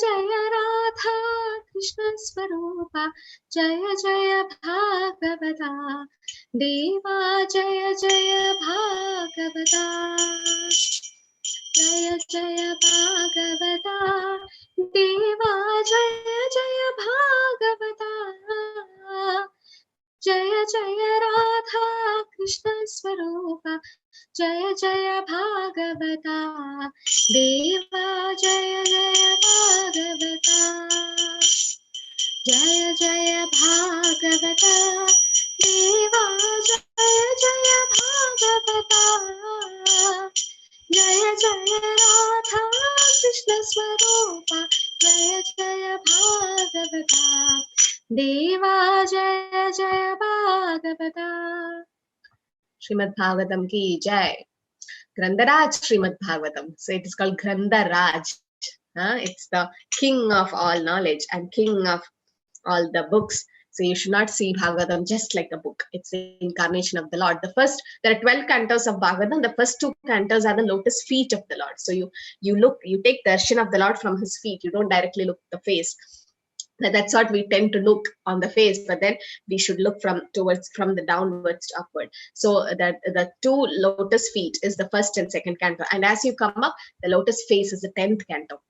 जय राधा कृष्ण स्वरूपा जय जय भागवता देवा जय जय भागवता जय जय भागवता देवा जय जय भागवता जय जय राधा कृष्ण स्वरूपा जय जय भागवता देवा जय जय भागवता जय जय भागवता देवा जय जय भागवता जय जय राधा कृष्ण स्वरूपा जय जय भागवता देवा जय जय Bhagavata Srimad Bhagavatam ki jai. Grandaraj Srimad Bhagavatam. So it is called Grandaraj. It's the king of all knowledge and king of all the books. So you should not see Bhagavatam just like a book. It's the incarnation of the Lord. There are 12 cantos of Bhagavatam. The first 2 cantos are the lotus feet of the Lord. So you take darshan of the Lord from his feet. You don't directly look at the face. That's what we tend to look on the face, but then we should look from the downwards to upward. So that the 2 lotus feet is the first and second canto, and as you come up, the lotus face is the 10th canto.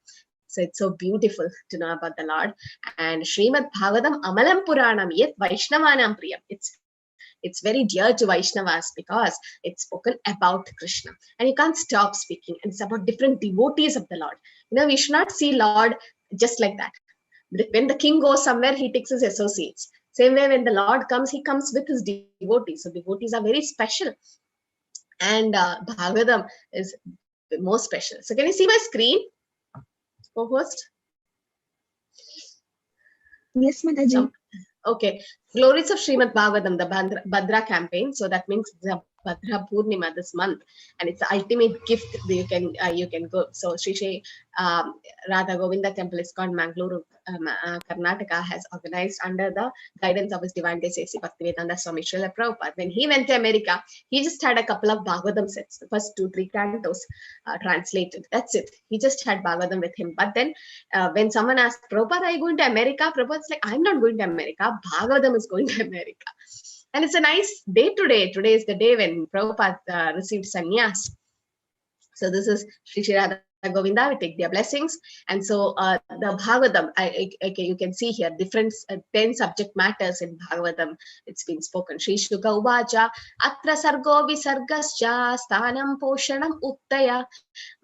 So it's so beautiful to know about the Lord. And Srimad Bhagavatam Amalam Puranam Yet Vaishnavanam Priyam. It's very dear to Vaishnavas because it's spoken about Krishna, and you can't stop speaking. And it's about different devotees of the Lord. We should not see Lord just like that. When the king goes somewhere, he takes his associates. Same way, when the Lord comes, he comes with his devotees. So devotees are very special. And Bhagavatam is the most special. So can you see my screen, co-host? Yes, Mataji. Okay. Glories of Srimad Bhagavatam, the Bhadra campaign. So that means the Bhadra Purnima this month, and it's the ultimate gift that you can go. So Sri Radha Govinda Temple is called Mangaluru, Karnataka, has organized under the guidance of his Divine Grace A.C. Bhaktivedanta Swami Srila Prabhupada. When he went to America, he just had a couple of Bhagavatam sets, the first 2-3 cantos translated. That's it. He just had Bhagavatam with him. But then when someone asked, Prabhupada, are you going to America? Prabhupada's like, I'm not going to America. Bhagavatam is going to America. And it's a nice day today. Today is the day when Prabhupada received sannyas. So this is Sri Radha Govinda. We take their blessings. And so the Bhagavatam, you can see here different 10 subject matters in Bhagavatam. It's been spoken. Sri Shuka Uvacha Atra Sargo Visargascha Sthanam Poshanam Uttaya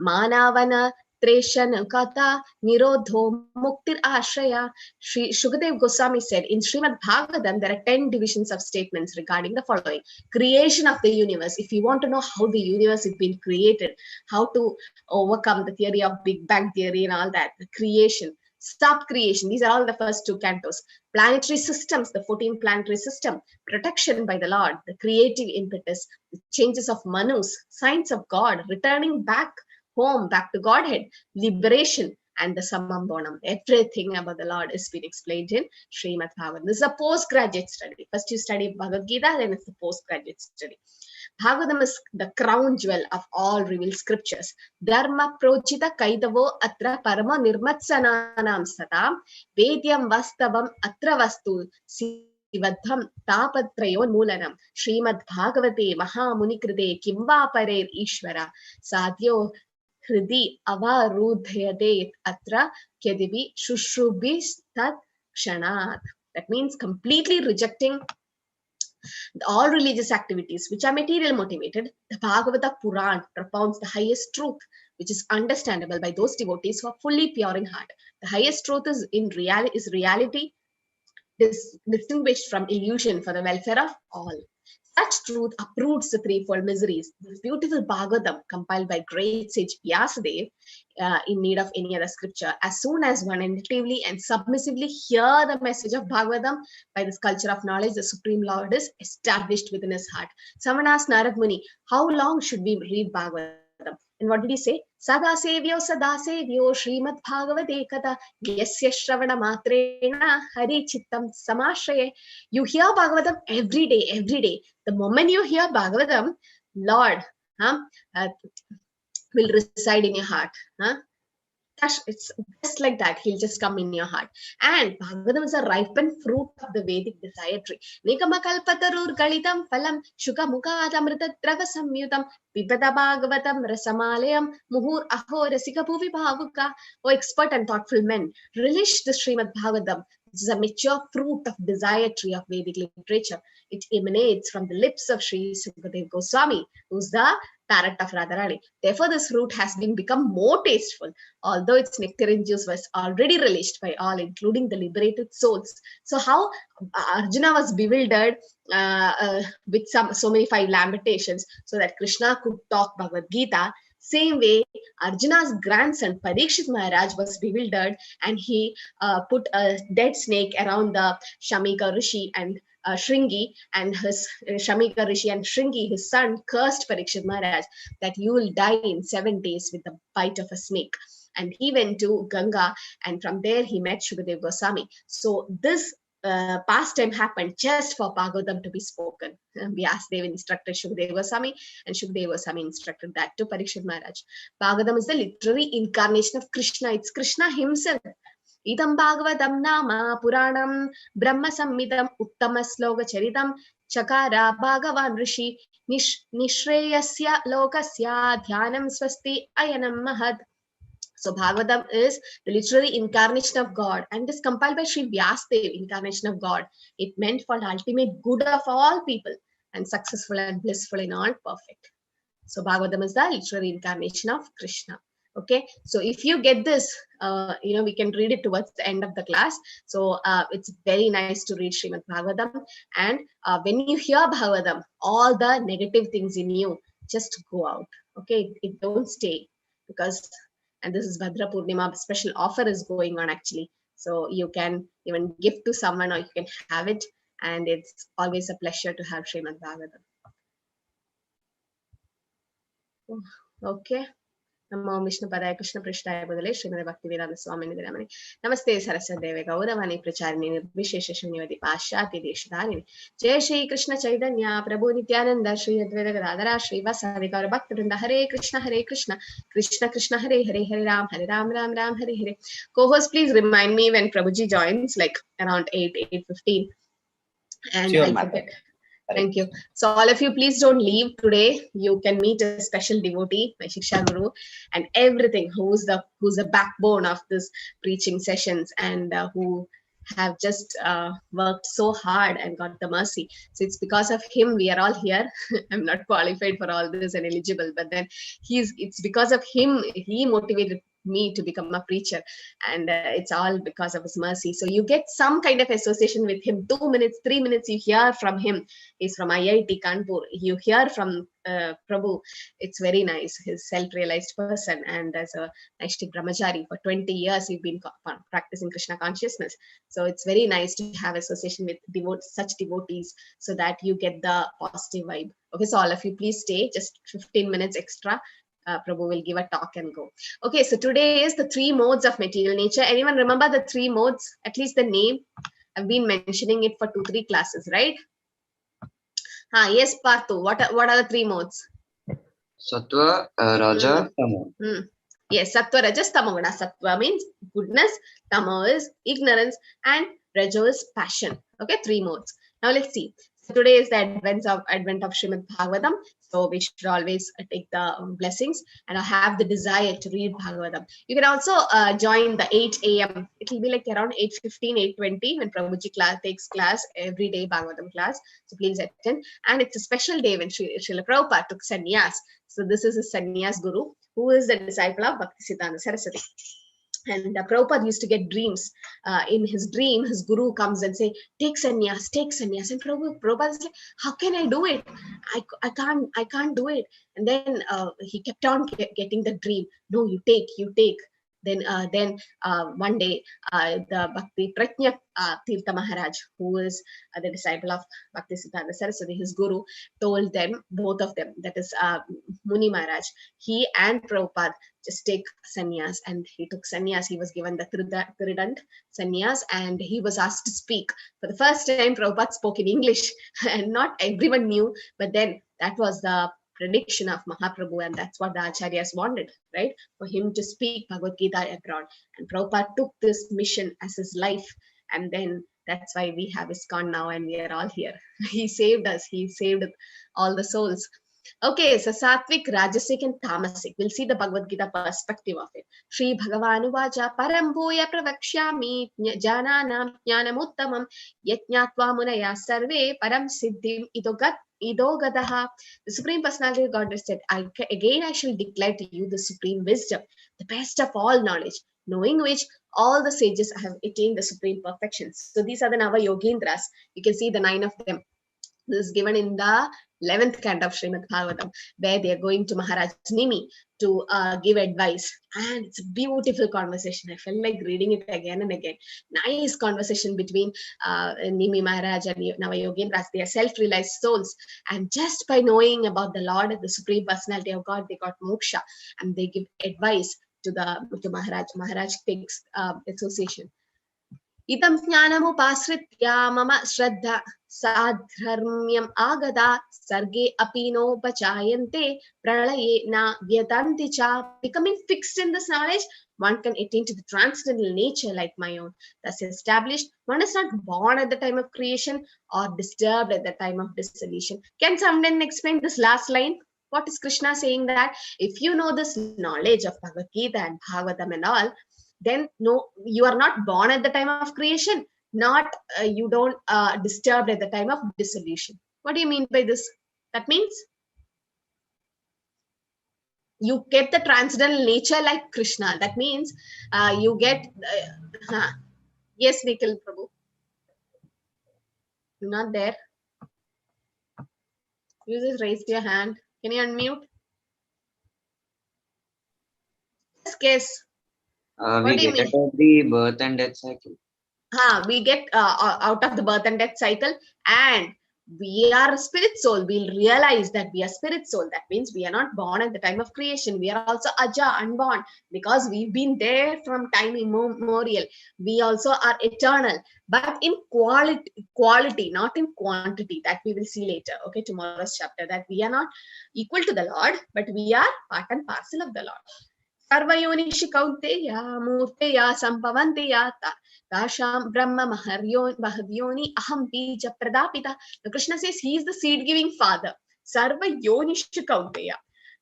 Manavana Treshan Kata Nirodho Muktir Ashraya. Sri Shukadev Goswami said in Srimad Bhagavatam there are 10 divisions of statements regarding the following: creation of the universe. If you want to know how the universe is being created, how to overcome the theory of Big Bang theory and all that, the creation, sub-creation, these are all the first 2 cantos. Planetary systems, the 14 planetary system, protection by the Lord, the creative impetus, the changes of Manus, signs of God, returning back home, back to Godhead, liberation, and the Samam Bonam. Everything about the Lord is being explained in Srimad Bhagavatam. This is a postgraduate study. First you study Bhagavad Gita, then it's the postgraduate study. Bhagavatam is the crown jewel of all revealed scriptures. Dharma prochita kaidavo atra parama nirmatsananam satam vedyam vastavam atra vastu Sivadham tapatrayon mulanam Srimad Bhagavate Mahamunikrite Kimva Parer Ishvara Sadhyo Hridi avarudhyate atra kedibi shushrubhistat kshanat. That means completely rejecting all religious activities which are material motivated. The Bhagavata Puran propounds the highest truth, which is understandable by those devotees who are fully pure in heart. The highest truth is reality distinguished from illusion for the welfare of all. Such truth uproots the threefold miseries. This beautiful Bhagavatam, compiled by great sage Vyasadeva, in need of any other scripture. As soon as one attentively and submissively hear the message of Bhagavatam, by this culture of knowledge, the Supreme Lord is established within his heart. Someone asked Narad Muni, how long should we read Bhagavatam? And what did he say? Sadasevyo Srimad Bhagavate Kata Yasya Shravana Matrena Hari Chittam Samashaye. You hear Bhagavatam every day, every day. The moment you hear Bhagavatam, Lord will reside in your heart. It's just like that. He'll just come in your heart. And Bhagavatam is a ripened fruit of the Vedic desire tree. Nikamakalpatarur galitam phalam shuka mukadamritadrava samyutam pipata Bhagavatam rasamalayam muhur aho rasika bhuvi bhavuka. O expert and thoughtful men, relish the Srimad Bhagavatam. This is a mature fruit of desire tree of Vedic literature. It emanates from the lips of Sri Sukadev Goswami, who's the parrot of Radharani. Therefore, this fruit has become more tasteful, although its nectarine juice was already relished by all, including the liberated souls. So, how Arjuna was bewildered with so many 5 lamentations, so that Krishna could talk Bhagavad Gita. Same way, Arjuna's grandson Parikshit Maharaj was bewildered, and he put a dead snake around the Shamika Rishi and Shringi, and his Shamika Rishi and Shringi, his son, cursed Parikshit Maharaj that you will die in 7 days with the bite of a snake. And he went to Ganga, and from there he met Shukadev Goswami. So this pastime happened just for Bhagavatam to be spoken. Vyasadeva instructed Shukadeva Goswami, and Shukadeva Goswami instructed that to Parikshit Maharaj. Bhagavatam is the literary incarnation of Krishna. It's Krishna himself. Idam Bhagavatam Nama Puranam Brahma Sammitam Uttama Sloka Charitam Chakara Bhagavan Rishi Nishreyasya Lokasya Dhyanam Swasti Ayanam Mahad. So Bhagavatam is the literary incarnation of God, and is compiled by Sri Vyasadeva, incarnation of God. It meant for the ultimate good of all people, and successful and blissful in all perfect. So Bhagavatam is the literary incarnation of Krishna. Okay, so if you get this, we can read it towards the end of the class. So it's very nice to read Srimad Bhagavatam, and when you hear Bhagavatam, all the negative things in you just go out. Okay, it don't stay, because, and this is Bhadra Purnima, special offer is going on actually. So you can even give to someone, or you can have it, and it's always a pleasure to have Srimad Bhagavatam. Okay. Namo Vishnu Padaya Krishna Prishtaya Budale Srimad Bhaktivedanta Swami Nidhamani. Namaste Saraswati Gauravani Pracharini Vishesha Shunyavati Pashyati Deshadharini. Jai Shri Krishna Chaitanya Prabhu Nityananda Shri Advaita Gadadhara Shri Vasadi Gaura Bhaktivinoda Hare Krishna Krishna Krishna Hare Hare Hare Ram Ram Ram Hare Hare. Co-host, please remind me when Prabhuji joins, like around 8:15. And sure, I'll forget. Thank you. So all of you, please don't leave today. You can meet a special devotee, my Shiksha Guru, and everything, who's the backbone of this preaching sessions, and who have just worked so hard and got the mercy. So it's because of him we are all here. I'm not qualified for all this and eligible, but then it's because of him. He motivated me to become a preacher, and it's all because of his mercy. So you get some kind of association with him. 2 minutes, 3 minutes, you hear from him. He's from IIT Kanpur. You hear from Prabhu. It's very nice. He's self-realized person, and as a Naishtik Brahmachari for 20 years, we've been practicing Krishna consciousness. So it's very nice to have association with such devotees, so that you get the positive vibe. Okay, so all of you, please stay just 15 minutes extra. Prabhu will give a talk and go. Okay, so today is the 3 modes of material nature. Anyone remember the 3 modes? At least the name. I've been mentioning it for 2-3 classes, right? Yes, Parthu. What are the 3 modes? Sattva, Raja, Tamo. Yes, Sattva, Rajas, Tamoguna. Sattva means goodness, Tamo is ignorance, and Raja is passion. Okay, 3 modes. Now let's see. So today is the advent of Srimad Bhagavatam. So we should always take the blessings, and I have the desire to read Bhagavatam. You can also join the 8 a.m. It will be like around 8:15, 8:20 when Prabhuji takes class, every day Bhagavatam class. So please attend. And it's a special day when Srila Prabhupada took sannyas. So this is a sannyas guru who is the disciple of Bhaktisiddhanta Saraswati. And Prabhupada used to get dreams. In his dream, his guru comes and say, take sannyas. And Prabhupada is like, how can I do it? I can't do it. And then he kept on getting the dream. No, you take. Then one day, the Bhakti Pratnya Tirtha Maharaj, who is the disciple of Bhaktisiddhanta Saraswati, his guru, told them, both of them, that is Muni Maharaj, he and Prabhupada, just take sannyas. And he took sannyas. He was given the Tridant sannyas, and he was asked to speak. For the first time, Prabhupada spoke in English, and not everyone knew, but then that was the prediction of Mahaprabhu, and that's what the Acharyas wanted, right? For him to speak Bhagavad Gita abroad. And Prabhupada took this mission as his life, and then that's why we have ISKCON now, and we are all here. He saved us, he saved all the souls. Okay, so Sattvic, Rajasic, and Tamasic. We'll see the Bhagavad Gita perspective of it. Shri Bhagavanu Vaja Param Bhuya Pravakshyami Jananam Jnanamuttamam Yajñatva Munaya Sarve Param Siddhim Idogadaha. The Supreme Personality of Godhead said, Again I shall declare to you the supreme wisdom, the best of all knowledge, knowing which all the sages have attained the supreme perfections. So these are the Nava Yogindras. You can see the 9 of them. This is given in the 11th canto of Srimad Bhagavatam, where they are going to Maharaj Nimi to give advice. And it's a beautiful conversation. I felt like reading it again and again. Nice conversation between Nimi Maharaj and Navayogendras. They are self-realized souls. And just by knowing about the Lord, the Supreme Personality of God, they got moksha. And they give advice to Maharaj. Maharaj takes association. Idam jnanamupasritya mama shraddha sadharmyam agada sarge apino pachayante pralaye na vyatanti cha. Becoming fixed in this knowledge, one can attain to the transcendental nature like my own. Thus established, one is not born at the time of creation or disturbed at the time of dissolution. Can someone explain this last line? What is Krishna saying? That if you know this knowledge of Bhagavad Gita and Bhagavatam and all, then no, you are not born at the time of creation, not you don't disturbed at the time of dissolution. What do you mean by this? That means you get the transcendental nature like Krishna. That means you get yes, Nikhil Prabhu, you're not there. You just raised your hand. Can you unmute? Yes, guess. We get out of the birth and death cycle. We get out of the birth and death cycle, and we are a spirit soul. We'll realize that we are spirit soul. That means we are not born at the time of creation. We are also aja, unborn, because we've been there from time immemorial. We also are eternal, but in quality, not in quantity. That we will see later. Okay, tomorrow's chapter. That we are not equal to the Lord, but we are part and parcel of the Lord. Sarvayonishi Kauteya Murteya Sampavanti Yata Kasham Brahma Mahavyoni Aham Bija Pradapita. The Krishna says he is the seed-giving father. Sarvayonishi Kauteya.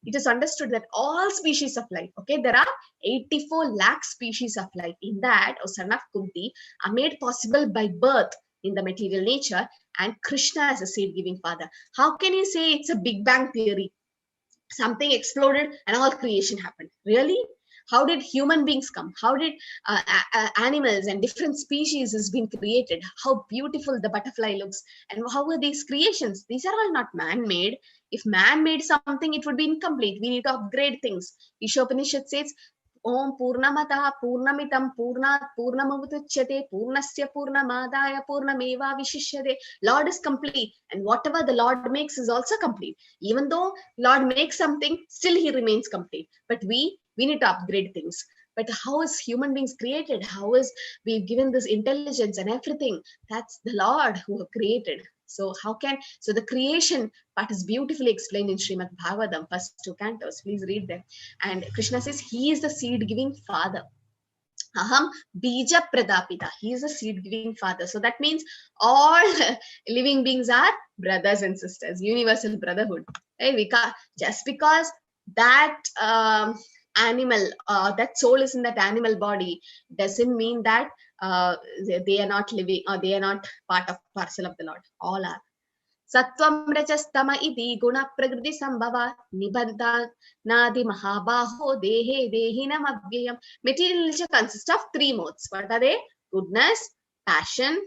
It is understood that all species of life, okay, there are 84 lakh species of life. In that, O son of Kunti, are made possible by birth in the material nature, and Krishna as a seed-giving father. How can you say it's a Big Bang theory? Something exploded and all creation happened. Really? How did human beings come? How did animals and different species has been created? How beautiful the butterfly looks. And how are these creations? These are all not man-made. If man made something, it would be incomplete. We need to upgrade things. Ishopanishad says, Om Purnamata Purnamitam Purnat Purnamavutuchyate Purnasya Purnamadaya Purnameva Vishishyate. Lord is complete, and whatever the Lord makes is also complete. Even though Lord makes something, still he remains complete. But we need to upgrade things. But how is human beings created? How is we've given this intelligence and everything? That's the Lord who have created. So the creation part is beautifully explained in Srimad Bhagavatam, first 2 cantos. Please read them. And Krishna says he is the seed-giving father. Aham bija pradapita. He is a seed-giving father. So that means all living beings are brothers and sisters, universal brotherhood. Hey, just because that animal, that soul is in that animal body, doesn't mean that they are not living or they are not part of parcel of the Lord. All are. Sattvam rajastama iti guna prakriti sambhava nibandha nadi mahabaho dehe dehinam abhyayam. Material nature consists of 3 modes. What are they? Goodness, passion,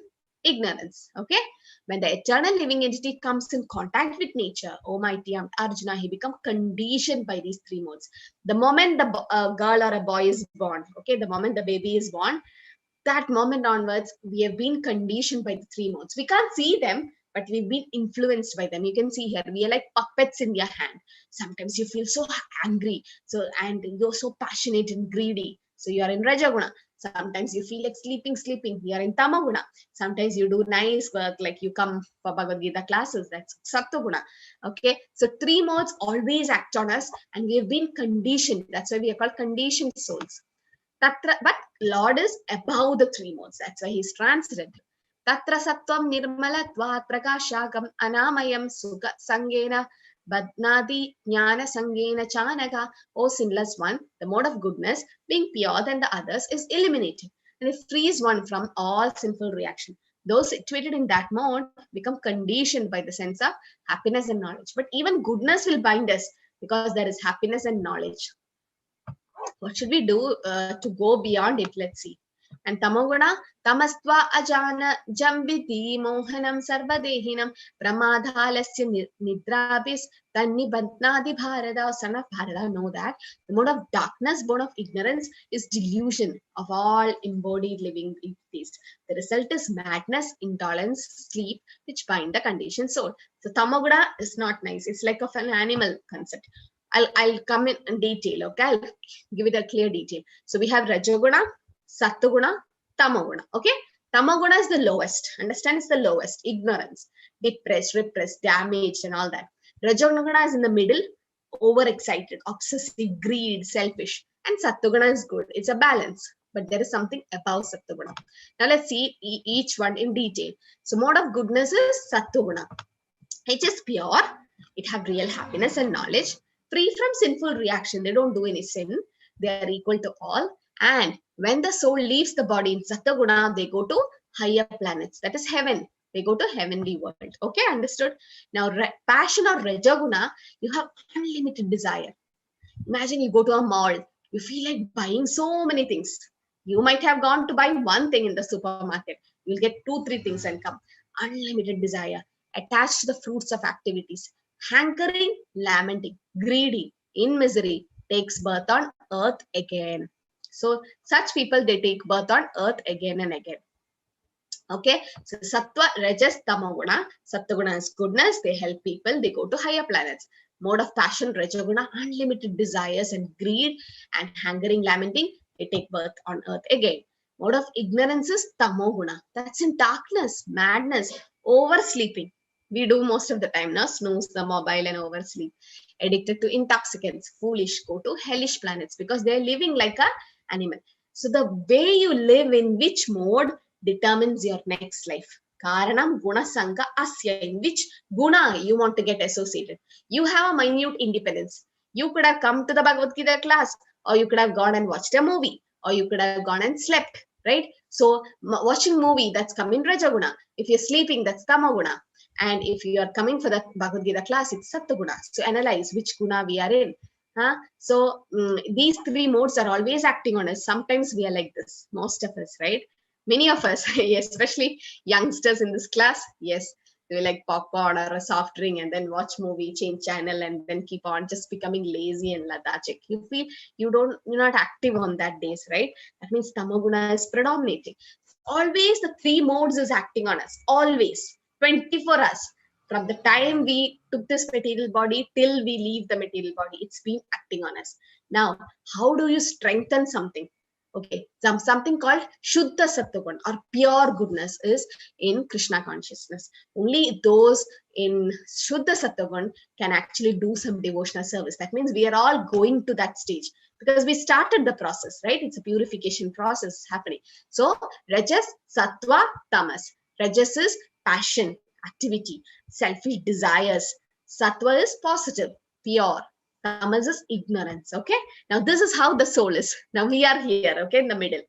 ignorance. Okay. When the eternal living entity comes in contact with nature, Almighty Arjuna, he becomes conditioned by these 3 modes. The moment the girl or a boy is born, okay, the moment the baby is born, that moment onwards, we have been conditioned by the 3 modes. We can't see them, but we've been influenced by them. You can see here, we are like puppets in their hand. Sometimes you feel so angry, and you're so passionate and greedy. So you are in Rajaguna. Sometimes you feel like sleeping. You are in Tamaguna. Sometimes you do nice work, like you come for Bhagavad Gita classes. That's Sattva. Okay. So 3 modes always act on us, and we have been conditioned. That's why we are called conditioned souls. Tatra, but Lord is above the 3 modes. That's why he's transcendental. Tatra sattvam nirmalatvat prakashagam anamayam sukha sangena badnadi jnana sangena chanaka. O sinless one, the mode of goodness, being pure than the others, is eliminated, and it frees one from all sinful reaction. Those situated in that mode become conditioned by the sense of happiness and knowledge. But even goodness will bind us because there is happiness and knowledge. What should we do to go beyond it? Let's see. And tamoguna, tamastva ajana jambiti mohanam sarvadehinam pramadhalasya nidrabis tannibantnadi bharada. Son of Bharata, know that the mode of darkness, born of ignorance, is delusion of all embodied living entities. The result is madness, intolerance, sleep, which bind the conditioned soul. So tamoguna is not nice. It's like of an animal concept. I'll come in detail, okay? I'll give it a clear detail. So we have Rajaguna, Sattaguna, Tamaguna, okay? Tamaguna is the lowest. Understand? It's the lowest. Ignorance, depressed, repressed, damaged, and all that. Rajaguna is in the middle, overexcited, obsessive, greed, selfish. And Sattaguna is good. It's a balance. But there is something above Sattaguna. Now let's see each one in detail. So mode of goodness is Sattaguna. It is pure. It have real happiness and knowledge. Free from sinful reaction. They don't do any sin. They are equal to all. And when the soul leaves the body in Sattaguna, they go to higher planets. That is heaven. They go to heavenly world. Okay, understood? Now, passion or Rajaguna, you have unlimited desire. Imagine you go to a mall. You feel like buying so many things. You might have gone to buy one thing in the supermarket. You'll get 2-3 things and come. Unlimited desire. Attached to the fruits of activities. Hankering, lamenting, greedy, in misery, takes birth on earth again. So such people, they take birth on earth again and again. Okay, so Sattva, Rajas, Tamaguna. Sattaguna is goodness, they help people, they go to higher planets. Mode of passion, Rajaguna, unlimited desires and greed and hankering, lamenting, they take birth on earth again. Mode of ignorance is Tamoguna. That's in darkness, madness, oversleeping. We do most of the time now, snooze the mobile and oversleep. Addicted to intoxicants, foolish, go to hellish planets because they're living like an animal. So the way you live in which mode determines your next life. Karanam guna sangha asya. In which guna you want to get associated. You have a minute independence. You could have come to the Bhagavad Gita class, or you could have gone and watched a movie, or you could have gone and slept, right? So watching movie, that's coming Rajaguna. If you're sleeping, that's Tamaguna. And if you are coming for the Bhagavad Gita class, it's Sattaguna. So analyze which guna we are in. So these 3 modes are always acting on us. Sometimes we are like this, most of us, right? Many of us, especially youngsters in this class, yes, they like popcorn or a soft drink and then watch movie, change channel, and then keep on just becoming lazy and lethargic. You feel you're not active on that days, right? That means Tamaguna is predominating. Always the 3 modes is acting on us, always 24 hours. From the time we took this material body till we leave the material body, it's been acting on us. Now, how do you strengthen something? Okay, something called Shuddha Sattvagun or pure goodness is in Krishna consciousness. Only those in Shuddha Sattvagun can actually do some devotional service. That means we are all going to that stage because we started the process, right? It's a purification process happening. So, Rajas, Sattva, Tamas. Rajas is passion, activity, selfish desires. Sattva is positive, pure. Tamas is ignorance. Okay. Now this is how the soul is. Now we are here. Okay, in the middle.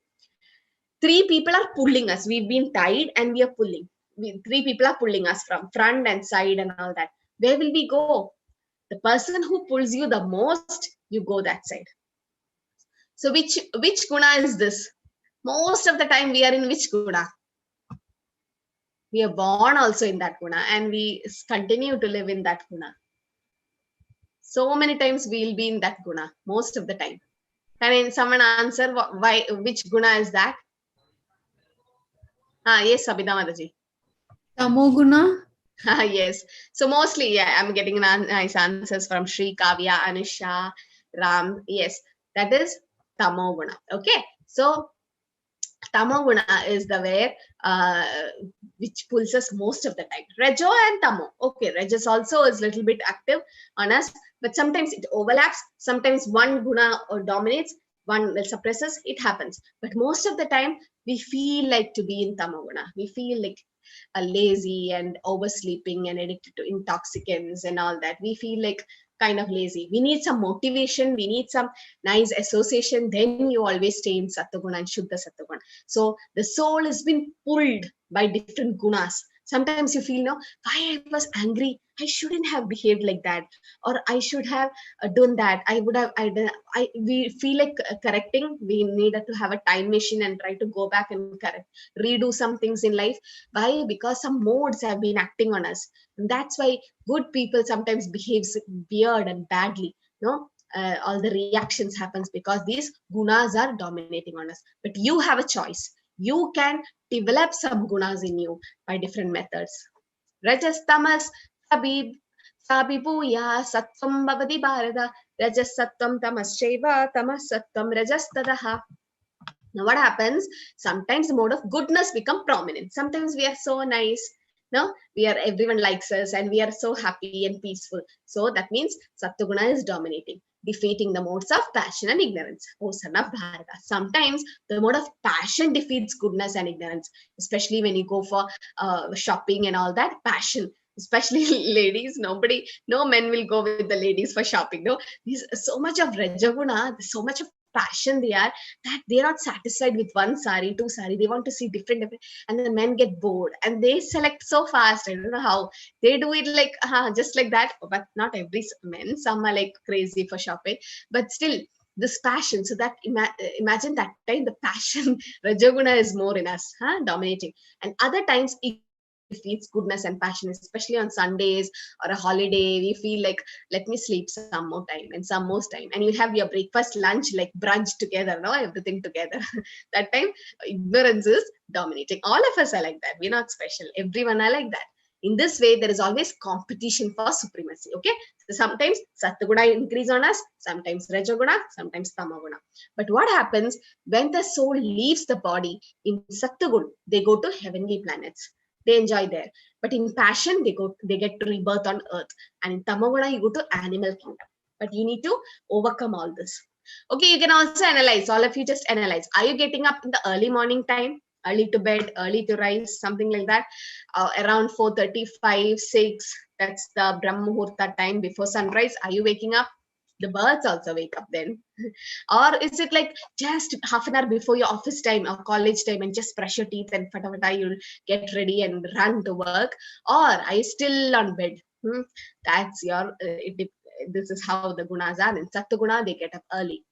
3 people are pulling us. We've been tied and we are pulling. 3 people are pulling us from front and side and all that. Where will we go? The person who pulls you the most, you go that side. So which guna is this? Most of the time we are in which guna? We are born also in that guna and we continue to live in that guna. So many times we'll be in that guna, most of the time. Can someone answer why, which guna is that? Yes, Abhida Mataji. Tamoguna. Yes. So mostly, yeah, I'm getting nice answers from Shri, Kavya, Anusha, Ram. Yes, that is Tamoguna. Okay. So Tamoguna is the where which pulls us most of the time. Rajo and Tamo. Okay, Rajas also is little bit active on us, but sometimes it overlaps. Sometimes one guna or dominates, one will suppresses. It happens, but most of the time we feel like to be in Tamoguna. We feel like lazy and oversleeping and addicted to intoxicants and all that. We feel like kind of lazy. We need some motivation. We need some nice association. Then you always stay in Sattaguna and Shuddha Sattaguna. So the soul has been pulled by different gunas. Sometimes you feel, no, why I was angry? I shouldn't have behaved like that, or I should have done that. I would have. We feel like correcting. We needed to have a time machine and try to go back and correct, redo some things in life. Why? Because some modes have been acting on us. And that's why good people sometimes behaves weird and badly. No, all the reactions happens because these gunas are dominating on us. But you have a choice. You can develop some gunas in you by different methods. Rajas, tamas, sabib, sabibuya, sattvam bhavati bharata, rajas sattvam tamaschaiva, tamas sattvam rajas tadaha. Now what happens? Sometimes the mode of goodness become prominent. Sometimes we are so nice. No, we are, everyone likes us and we are so happy and peaceful. So that means Sattaguna is dominating, defeating the modes of passion and ignorance. Oh, son of Bharata. Sometimes the mode of passion defeats goodness and ignorance, especially when you go for shopping and all that. Passion, especially ladies, no men will go with the ladies for shopping. No, there's so much of Rajaguna, so much of passion they are, that they're not satisfied with one sari, two sari. They want to see different, and the men get bored and they select so fast. I don't know how they do it, like just like that. But not every men. Some are like crazy for shopping, but still this passion. So that imagine that time the passion Rajaguna is more in us, dominating, and other times it defeats goodness and passion, especially on Sundays or a holiday. We feel like, let me sleep some more time and some more time. And you have your breakfast, lunch, like brunch together, no, everything together. That time, ignorance is dominating. All of us are like that. We're not special. Everyone are like that. In this way, there is always competition for supremacy. Okay, so sometimes Sattaguna increase on us, sometimes Rajaguna, sometimes Tamaguna. But what happens when the soul leaves the body in Sattaguna? They go to heavenly planets. They enjoy there. But in passion, they get to rebirth on earth. And in Tamaguna, you go to animal kingdom. But you need to overcome all this. Okay, you can also analyze. All of you just analyze. Are you getting up in the early morning time? Early to bed, early to rise, something like that. Around 4:35, 6. That's the Brahma Muhurta time before sunrise. Are you waking up? The birds also wake up then. Or is it like just half an hour before your office time or college time and just brush your teeth and fatafata you'll get ready and run to work? Or are you still on bed? That's your, this is how the gunas are. In Sattaguna, they get up early.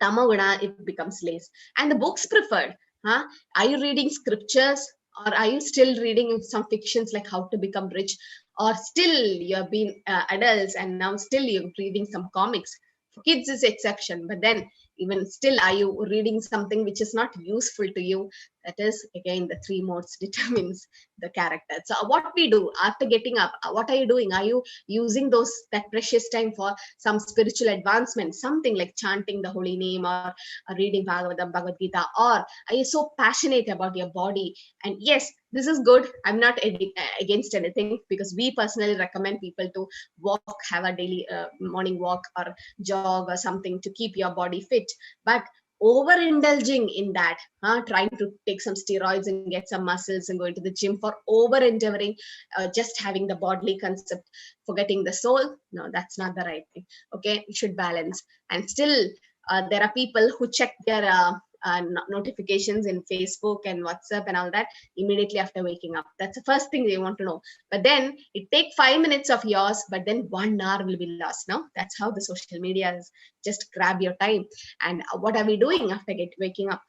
Tamaguna, it becomes late. And the books preferred. Are you reading scriptures, or are you still reading some fictions like How to Become Rich? Or still you've been adults and now still you're reading some comics? For kids is exception, but then even still, are you reading something which is not useful to you? That is, again, the three modes determines the character. So what we do after getting up, what are you doing? Are you using that precious time for some spiritual advancement, something like chanting the holy name or reading Bhagavad Gita? Or are you so passionate about your body? And yes, this is good. I'm not against anything, because we personally recommend people to walk, have a daily morning walk or jog or something to keep your body fit. But overindulging in that, trying to take some steroids and get some muscles and going to the gym for over endeavoring, just having the bodily concept, forgetting the soul, no, that's not the right thing. Okay, you should balance. And still, there are people who check their notifications in Facebook and WhatsApp and all that immediately after waking up. That's the first thing they want to know. But then it take 5 minutes of yours, but then 1 hour will be lost. No, that's how the social media is. Just grab your time. And what are we doing after waking up?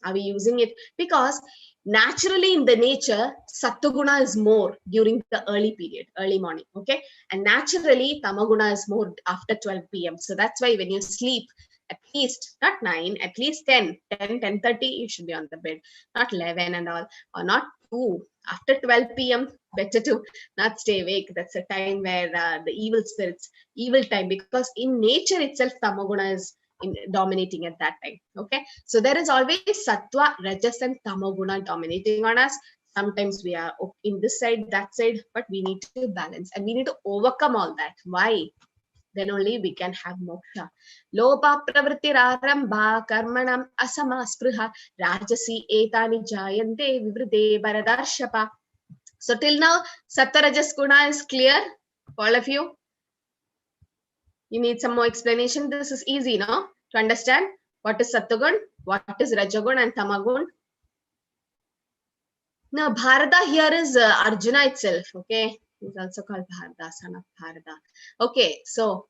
Are we using it? Because naturally in the nature, Sattaguna is more during the early period, early morning. Okay, and naturally Tamaguna is more after 12 p.m. So that's why when you sleep, at least not 9, at least 10:30, you should be on the bed, not 11 and all, or not 2. After 12 p.m., better to not stay awake. That's a time where the evil spirits, evil time, because in nature itself, Tamaguna is dominating at that time. Okay, so there is always sattva, rajas, and tamoguna dominating on us. Sometimes we are in this side, that side, but we need to balance and we need to overcome all that. Why? Then only we can have moksha. Lopa pravrittirarambha karmanam asama spruha rajasi etani jayante vivride baradarshapa. So till now, sattva, rajas, guna is clear for all of you. You need some more explanation. This is easy, no? To understand what is Sattvagun, what is Rajagun and Tamagun. Now, Bharata here is Arjuna itself, okay? He's also called Bharata, son of Bharata. Okay, so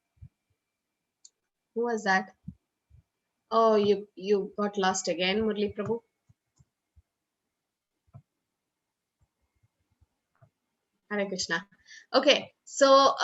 who was that? Oh, you got lost again, Murli Prabhu. Hare Krishna. Okay, so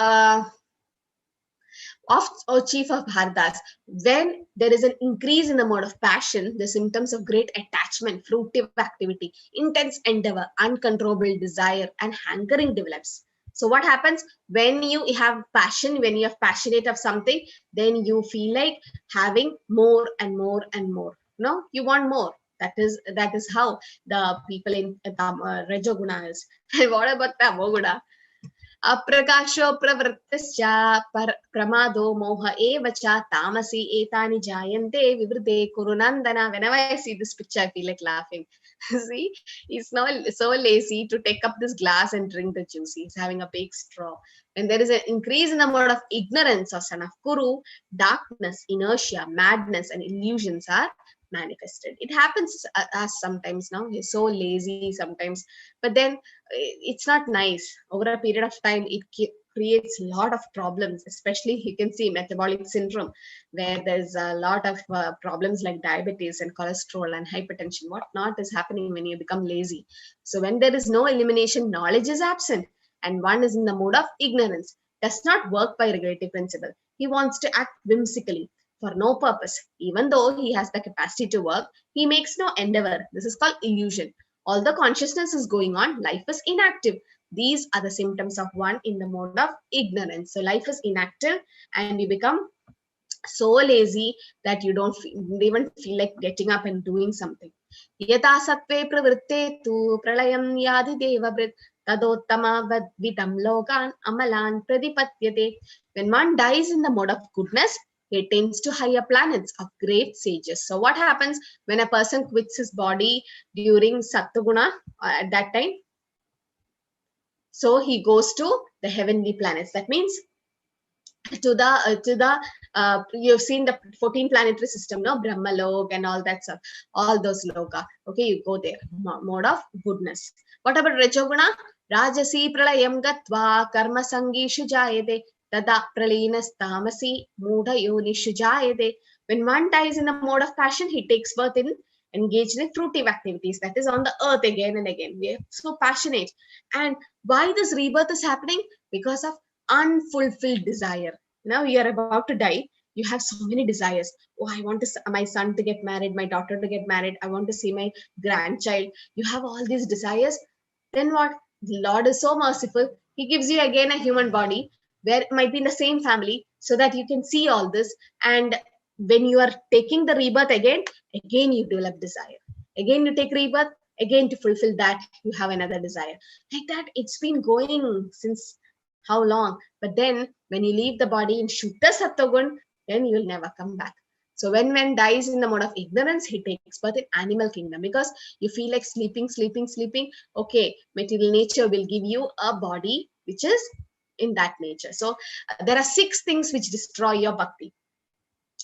chief of Bharatas, when there is an increase in the mode of passion, the symptoms of great attachment, fruitive activity, intense endeavor, uncontrollable desire, and hankering develops. So what happens when you have passion, when you are passionate of something, then you feel like having more and more and more. No, you want more. That is how the people in Rajoguna is. And what about Tamoguna? Aprakasho pravrittascha pramado moha evacha tamasi etani jayante vivride kurunandana. Whenever I see this picture, I feel like laughing. See, he's now so lazy to take up this glass and drink the juice. He's having a big straw. When there is an increase in the mode of ignorance of son of Kuru, darkness, inertia, madness, and illusions are manifested. It happens us sometimes now. He's so lazy sometimes, but then it's not nice. Over a period of time, it creates a lot of problems, especially you can see metabolic syndrome, where there's a lot of problems like diabetes and cholesterol and hypertension. What not is happening when you become lazy. So when there is no elimination, knowledge is absent, and one is in the mode of ignorance, does not work by regulative principle. He wants to act whimsically for no purpose. Even though he has the capacity to work, he makes no endeavor. This is called illusion. All the consciousness is going on, life is inactive. These are the symptoms of one in the mode of ignorance. So life is inactive and you become so lazy that you don't even feel like getting up and doing something. Yata sattve pravritte tu pralayam yadi devabrit tadottama vadvitam lokan amalan pradipatyate. When one dies in the mode of goodness, he attains to higher planets of great sages. So what happens when a person quits his body during Sattva at that time? So he goes to the heavenly planets. That means you've seen the 14 planetary system, no? Brahmalok and all that stuff, all those loka. Okay, you go there, mode of goodness. What about Rajoguna? Rajasi pralayam gatva karma sangishu jayade tada pralinas tamasi mudha yonishu jayade. When one dies in the mode of passion, he takes birth in engaged in fruitive activities, that is on the earth again and again. We are so passionate. And why this rebirth is happening? Because of unfulfilled desire. Now you are about to die. You have so many desires. Oh, I want my son to get married, my daughter to get married. I want to see my grandchild. You have all these desires. Then what? The Lord is so merciful. He gives you again a human body where it might be in the same family so that you can see all this. And when you are taking the rebirth again you develop desire. Again, you take rebirth. Again, to fulfill that, you have another desire. Like that, it's been going since how long? But then when you leave the body in Shuddha Sattvagun, then you will never come back. So when man dies in the mode of ignorance, he takes birth in animal kingdom because you feel like sleeping. Okay, material nature will give you a body which is in that nature. So there are 6 things which destroy your bhakti.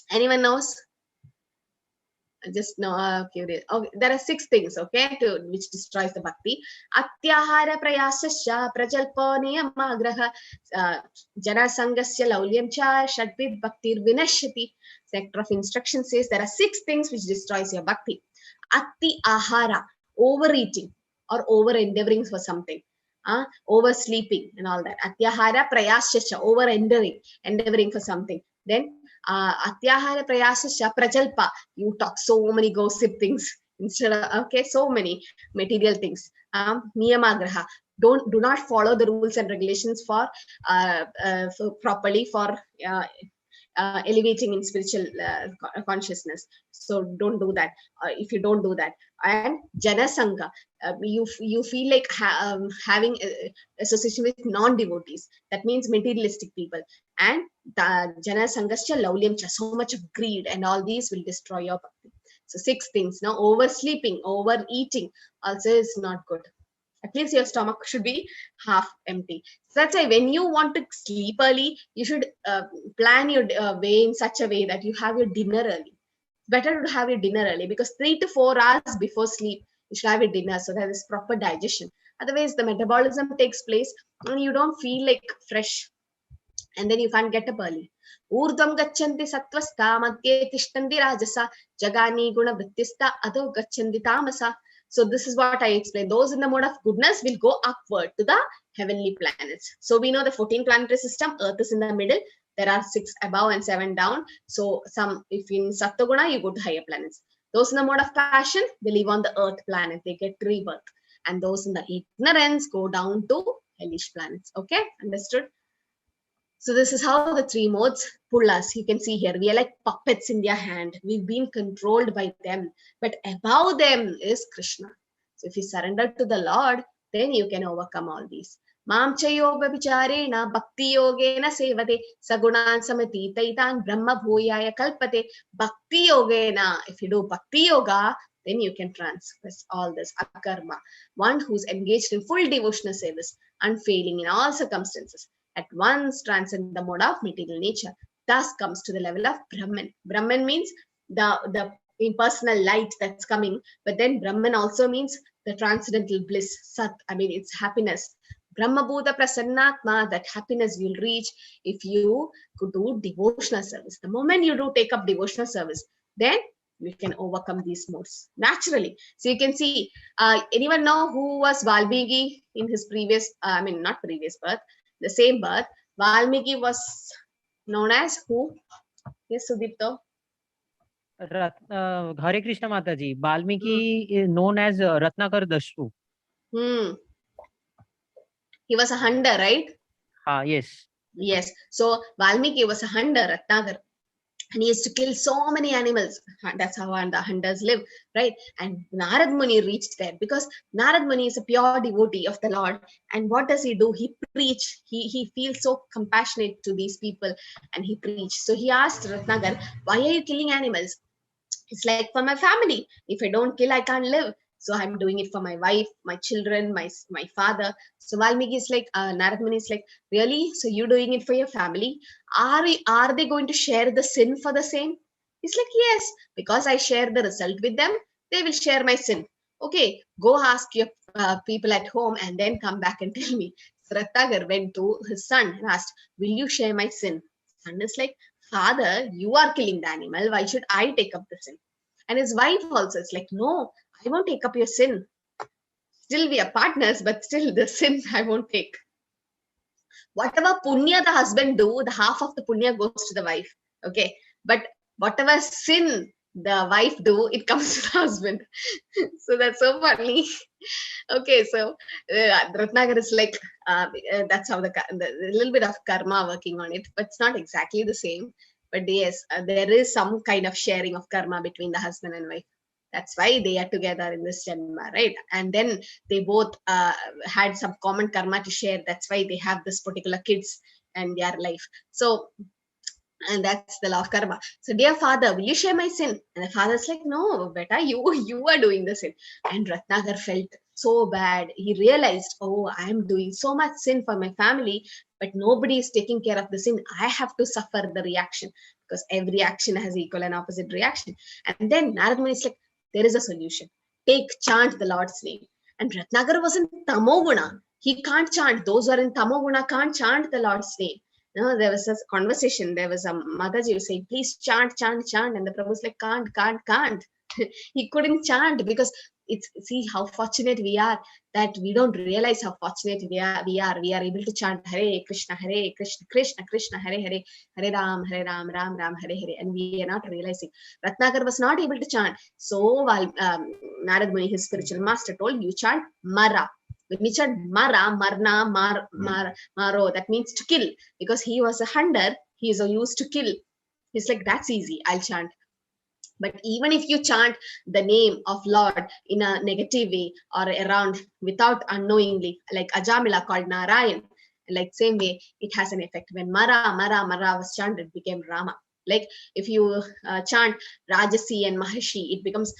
Anyone knows? Just no, curious. Okay, there are 6 things, okay, which destroys the bhakti. Atyahara prayasasya prajalpo niyamagraha janasangasya laulyam cha shadvid bhaktir vinashyati. Sector of instruction says there are 6 things which destroys your bhakti. Ati ahara, overeating or over endeavoring for something. Oversleeping and all that. Atyahara prayasasya, over endeavoring for something. Then atyahara prayasasya prajalpa, you talk so many gossip things instead of, okay, so many material things. Niyamagraha, do not follow the rules and regulations for properly for elevating in spiritual consciousness. So don't do that. If you don't do that, and Janasanga, you feel like having association with non-devotees. That means materialistic people. And the Janasangascha Laulyamcha, so much of greed and all these will destroy your bhakti. So 6 things. Now, oversleeping, overeating also is not good. At least your stomach should be half empty. So that's why when you want to sleep early, you should plan your way in such a way that you have your dinner early. Better to have your dinner early, because 3 to 4 hours before sleep, you should have your dinner so that is proper digestion. Otherwise, the metabolism takes place and you don't feel like fresh, and then you can't get up early. Urdhvam gachanti sattvastha madhye tishtanti rajasa jagani guna vrittista adho gachanti tamasa. So this is what I explained. Those in the mode of goodness will go upward to the heavenly planets. So we know the 14 planetary system. Earth is in the middle. There are 6 above and 7 down. So if in Sattva-guna, you go to higher planets. Those in the mode of passion, they live on the earth planet. They get rebirth. And those in the ignorance go down to hellish planets. Okay, understood? So this is how the 3 modes pull us. You can see here, we are like puppets in their hand. We've been controlled by them, but above them is Krishna. So if you surrender to the Lord, then you can overcome all these. Mam chayoga vicharena bhakti yogena sevate sagunan samatitaitan brahma bhuyaya kalpate. Bhakti yogena, if you do bhakti yoga, then you can transgress all this akarma. One who's engaged in full devotional service, unfailing in all circumstances, at once transcend the mode of material nature, thus comes to the level of Brahman. Brahman means the impersonal light that's coming, but then Brahman also means the transcendental bliss, Sat, I mean, it's happiness. Brahma Bhuta Prasannatma, that happiness you'll reach if you could do devotional service. The moment you do take up devotional service, then you can overcome these modes naturally. So you can see, anyone know who was Valmiki in his previous, not previous birth, the same birth? Valmiki was known as who? Yes, Sudipto. Hare Krishna Mataji. Valmiki is known as Ratnakar Dashru. He was a hunter, right? Yes. Yes. So Valmiki was a hunter, Ratnakar. And he used to kill so many animals. That's how the hunters live, right? And Narad Muni reached there because Narad Muni is a pure devotee of the Lord. And what does he do? He preach. He feels so compassionate to these people, and he preached. So he asked Ratnagar, "Why are you killing animals?" It's like, for my family. If I don't kill, I can't live. So I'm doing it for my wife, my children, my father. So Valmiki is like, Narad Muni is like, really? So you're doing it for your family? Are they going to share the sin for the same? He's like, yes, because I share the result with them, they will share my sin. Okay, go ask your people at home and then come back and tell me. So Ratnagar went to his son and asked, will you share my sin? Son is like, Father, you are killing the animal. Why should I take up the sin? And his wife also is like, no, I won't take up your sin. Still we are partners, but still the sin I won't take. Whatever punya the husband do, the half of the punya goes to the wife. Okay. But whatever sin the wife do, it comes to the husband. So that's so funny. Okay. So Ratnagar is like, that's how the little bit of karma working on it, but it's not exactly the same. But yes, there is some kind of sharing of karma between the husband and wife. That's why they are together in this janma, right? And then they both had some common karma to share. That's why they have this particular kids and their life. So, and that's the law of karma. So, dear father, will you share my sin? And the father's like, no, beta, you are doing the sin. And Ratnagar felt so bad. He realized, oh, I am doing so much sin for my family, but nobody is taking care of the sin. I have to suffer the reaction, because every action has equal and opposite reaction. And then Narad Muni is like, there is a solution. Chant the Lord's name. And Ratnagar was in Tamoguna. He can't chant. Those who are in Tamoguna can't chant the Lord's name. No, there was a conversation. There was a Mataji saying, please chant, chant, chant. And the Prabhu was like, can't. He couldn't chant because see how fortunate we are that we don't realize how fortunate we are. We are able to chant Hare Krishna, Krishna Krishna, Hare Hare, Hare Ram, Ram Ram, Hare Hare, and we are not realizing. Ratnagar was not able to chant. So while Narad Muni, his spiritual master, told you chant Mara. When we chant Mara, Marna, Maro, that means to kill, because he was a hunter. He is used to kill. He's like, that's easy, I'll chant. But even if you chant the name of Lord in a negative way or around without unknowingly, like Ajamila called Narayan, like same way, it has an effect. When Mara was chanted, it became Rama. Like if you chant Rajasi and Mahishi, it becomes,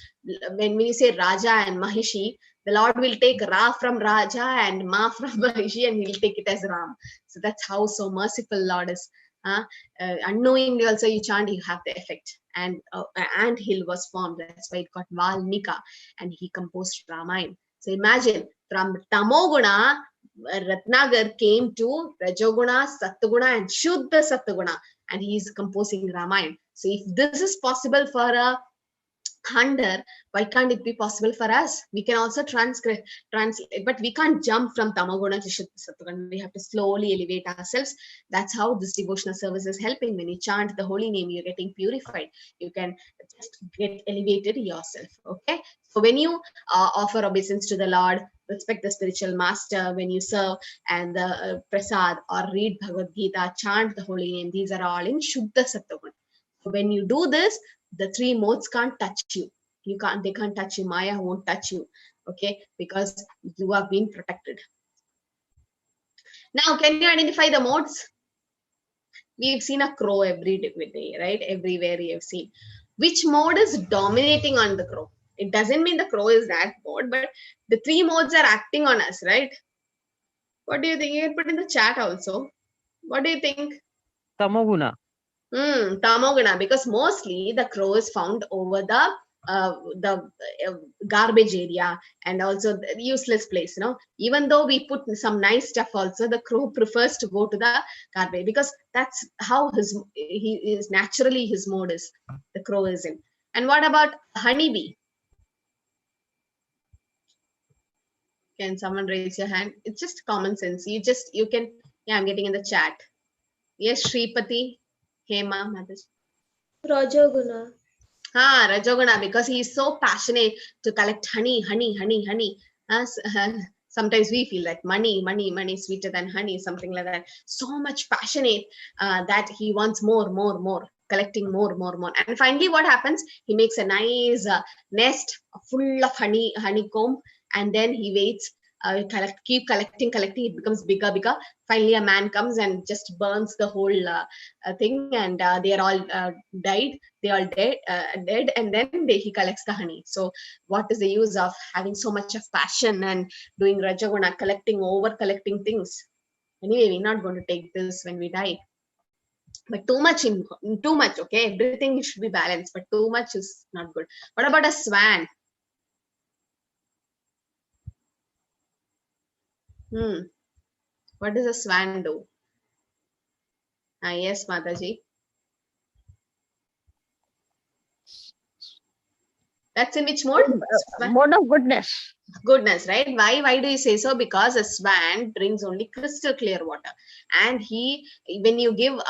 when you say Raja and Mahishi, the Lord will take Ra from Raja and Ma from Mahishi, and he'll take it as Ram. So that's how so merciful Lord is. Unknowingly also you chant, you have the effect. And ant hill was formed. That's why it got Valmika, and he composed Ramayana. So imagine, from Tamoguna, Ratnagar came to Rajoguna, Sattaguna, and Shuddha Sattaguna, and he's composing Ramayana. So if this is possible for a hunter, why can't it be possible for us? We can also translate, but we can't jump from Tamoguna to Shuddha Sattaguna. We have to slowly elevate ourselves. That's how this devotional service is helping. When you chant the holy name, you're getting purified. You can just get elevated yourself. Okay. So when you offer obeisance to the Lord, respect the spiritual master, when you serve and the prasad or read Bhagavad Gita, chant the holy name, these are all in Shuddha Sattaguna. So when you do this, the three modes can't touch you. They can't touch you. Maya won't touch you. Okay, because you have been protected. Now, can you identify the modes? We've seen a crow every day, right? Everywhere we have seen. Which mode is dominating on the crow? It doesn't mean the crow is that mode, but the three modes are acting on us, right? What do you think? You can put in the chat also. What do you think? Tamoguna. Tamoguna, because mostly the crow is found over the garbage area and also the useless place. Even though we put some nice stuff also, the crow prefers to go to the garbage, because that's how he is naturally, his mode is, the crow is in. And what about honeybee? Can someone raise your hand? It's just common sense. You can, yeah, I'm getting in the chat. Yes, Shripati, Hema, Mataji. Rajoguna. Rajoguna, because he is so passionate to collect honey. Sometimes we feel like money sweeter than honey, something like that. So much passionate that he wants more, collecting more. And finally, what happens? He makes a nice nest full of honeycomb, and then he waits. Keep collecting. It becomes bigger. Finally, a man comes and just burns the whole thing, and they are all died. They are dead, and then he collects the honey. So, what is the use of having so much of passion and doing Rajaguna, collecting things? Anyway, we're not going to take this when we die. But too much, okay? Everything should be balanced, but too much is not good. What about a swan? What does a swan do? Yes, Mataji. That's in which mode? Mode of goodness. Goodness, right? Why do you say so? Because a swan drinks only crystal clear water, and when you give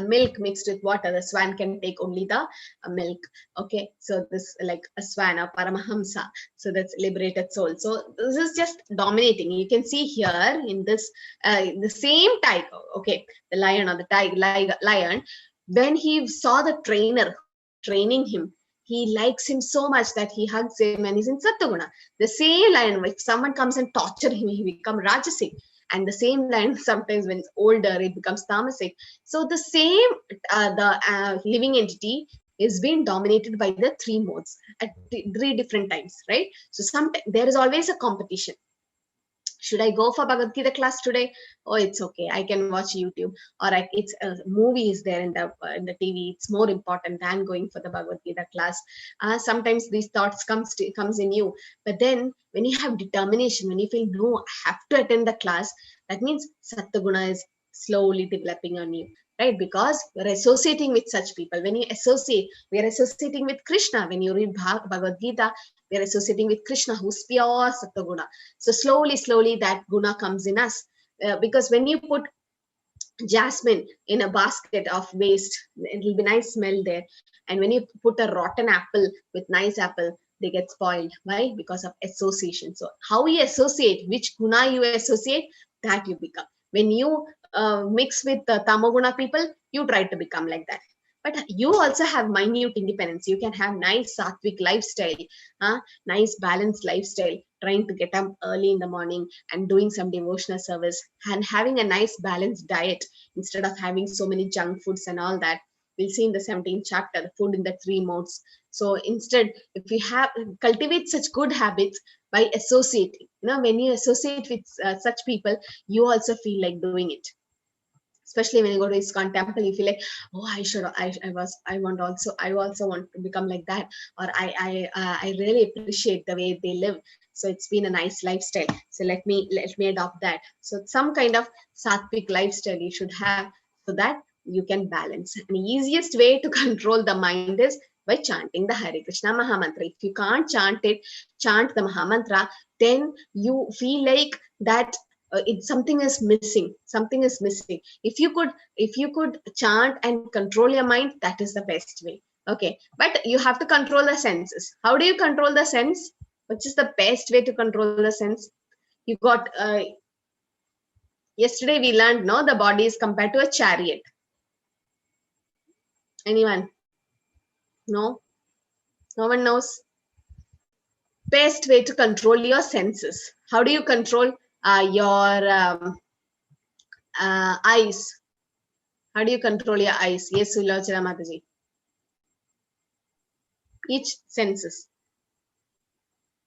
milk mixed with water, the swan can take only the milk. Okay, so this like a swan, a paramahamsa, so that's liberated soul. So this is just dominating. You can see here in this the same tiger, okay, the lion or the lion, when he saw the trainer training him, he likes him so much that he hugs him, and he's in Sattaguna. The same lion, if someone comes and torture him, he becomes Rajasic. And the same lion, sometimes when it's older, it becomes Tamasic. So the same, living entity is being dominated by the three modes at three different times, right? So sometimes there is always a competition. Should I go for Bhagavad Gita class today? Oh, it's okay. I can watch YouTube, or it's a movie is there in the TV. It's more important than going for the Bhagavad Gita class. Sometimes these thoughts comes in you, but then when you have determination, when you feel no, I have to attend the class, that means Sattaguna is slowly developing on you, right? Because we're associating with such people. When you associate, we are associating with Krishna. When you read Bhagavad Gita, we are associating with Krishna, who's pure Sattaguna. So slowly that guna comes in us. Because when you put jasmine in a basket of waste, it will be nice smell there. And when you put a rotten apple with nice apple, they get spoiled. Why? Because of association. So how you associate, which guna you associate, that you become. When you mix with tamoguna people, you try to become like that. But you also have minute independence. You can have nice sattvic lifestyle, nice balanced lifestyle, trying to get up early in the morning and doing some devotional service and having a nice balanced diet instead of having so many junk foods and all that. We'll see in the 17th chapter, the food in the 3 modes. So instead, if we have cultivate such good habits by associating, when you associate with such people, you also feel like doing it. Especially when you go to ISKCON temple, you feel like, oh, I also want to become like that, or I really appreciate the way they live. So it's been a nice lifestyle. So let me adopt that. So some kind of sattvic lifestyle you should have, so that you can balance. And the easiest way to control the mind is by chanting the Hare Krishna Mahamantra. If you can't chant it, chant the Mahamantra, then you feel like that something is missing. If you could chant and control your mind, that is the best way. Okay, but you have to control the senses. How do you control the sense? Which is the best way to control the sense? You got yesterday we learned, no, the body is compared to a chariot. Anyone? No one knows. Best way to control your senses. How do you control your eyes? How do you control your eyes? Yes, Sulochana Mataji. Each senses.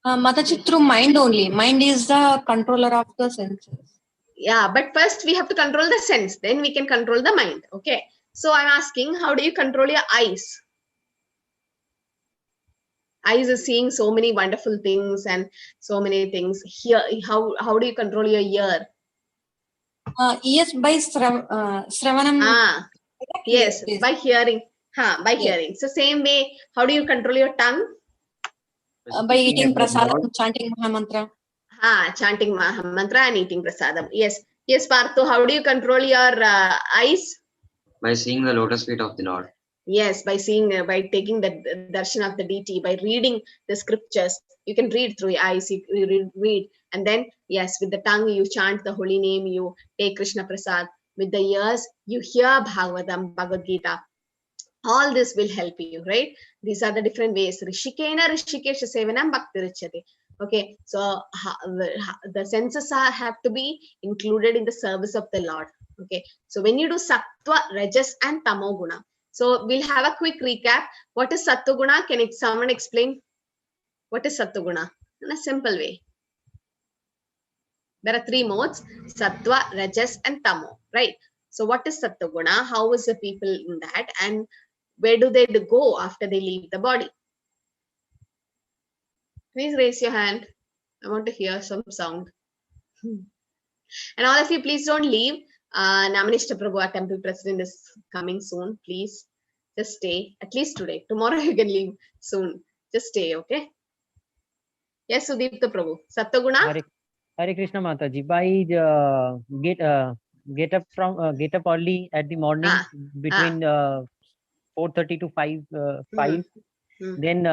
Mataji, through mind only. Mind is the controller of the senses. Yeah, but first we have to control the sense, then we can control the mind. Okay, so I'm asking, how do you control your eyes? Eyes is seeing so many wonderful things and so many things. Here, how do you control your ear? Yes, by Sravanam. Yes, by hearing. By hearing. So same way, how do you control your tongue? By eating prasadam, chanting Mahamantra. Chanting Mahamantra and eating prasadam. Yes, Partho, how do you control your eyes? By seeing the lotus feet of the Lord. Yes, by seeing, by taking the darshan of the deity, by reading the scriptures. You can read through your eyes, you read, and then, yes, with the tongue, you chant the holy name, you take Krishna Prasad. With the ears, you hear Bhagavatam, Bhagavad Gita. All this will help you, right? These are the different ways. Rishikena Rishikesha Sevanam Bhakti Richate. Okay, so the senses have to be included in the service of the Lord. Okay, so when you do Sattva, Rajas, and Tamoguna. So we'll have a quick recap. What is Sattva-guna? Can someone explain? What is Sattva-guna? In a simple way. There are 3 modes, Sattva, Rajas, and Tamo, right? So what is Sattva-guna? How is the people in that? And where do they go after they leave the body? Please raise your hand. I want to hear some sound. And all of you, please don't leave. Namanishta Prabhu, our temple president, is coming soon. Please just stay, at least today. Tomorrow you can leave soon. Just stay, okay? Yes, Sudipta Prabhu. Sattva-guna? Hare Krishna Mataji. By get up early at the morning between 4:30 to 5. Then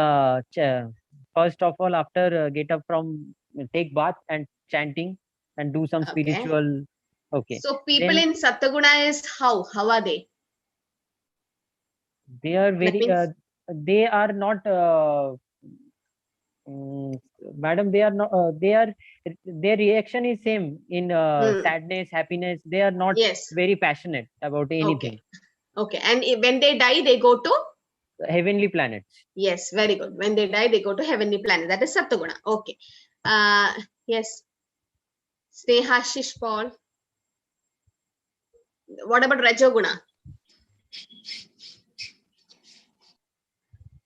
first of all, after get up from take bath and chanting and do some spiritual. Okay. So people in Sattva-guna is how? How are they? They are very. They are not. Madam, they are not. Their reaction is same in sadness, happiness. They are not very passionate about anything. Okay. And when they die, they go to heavenly planets. Yes, very good. When they die, they go to heavenly planet. That is Sattva-guna. Okay. Yes. Snehashish Paul. What about Rajoguna?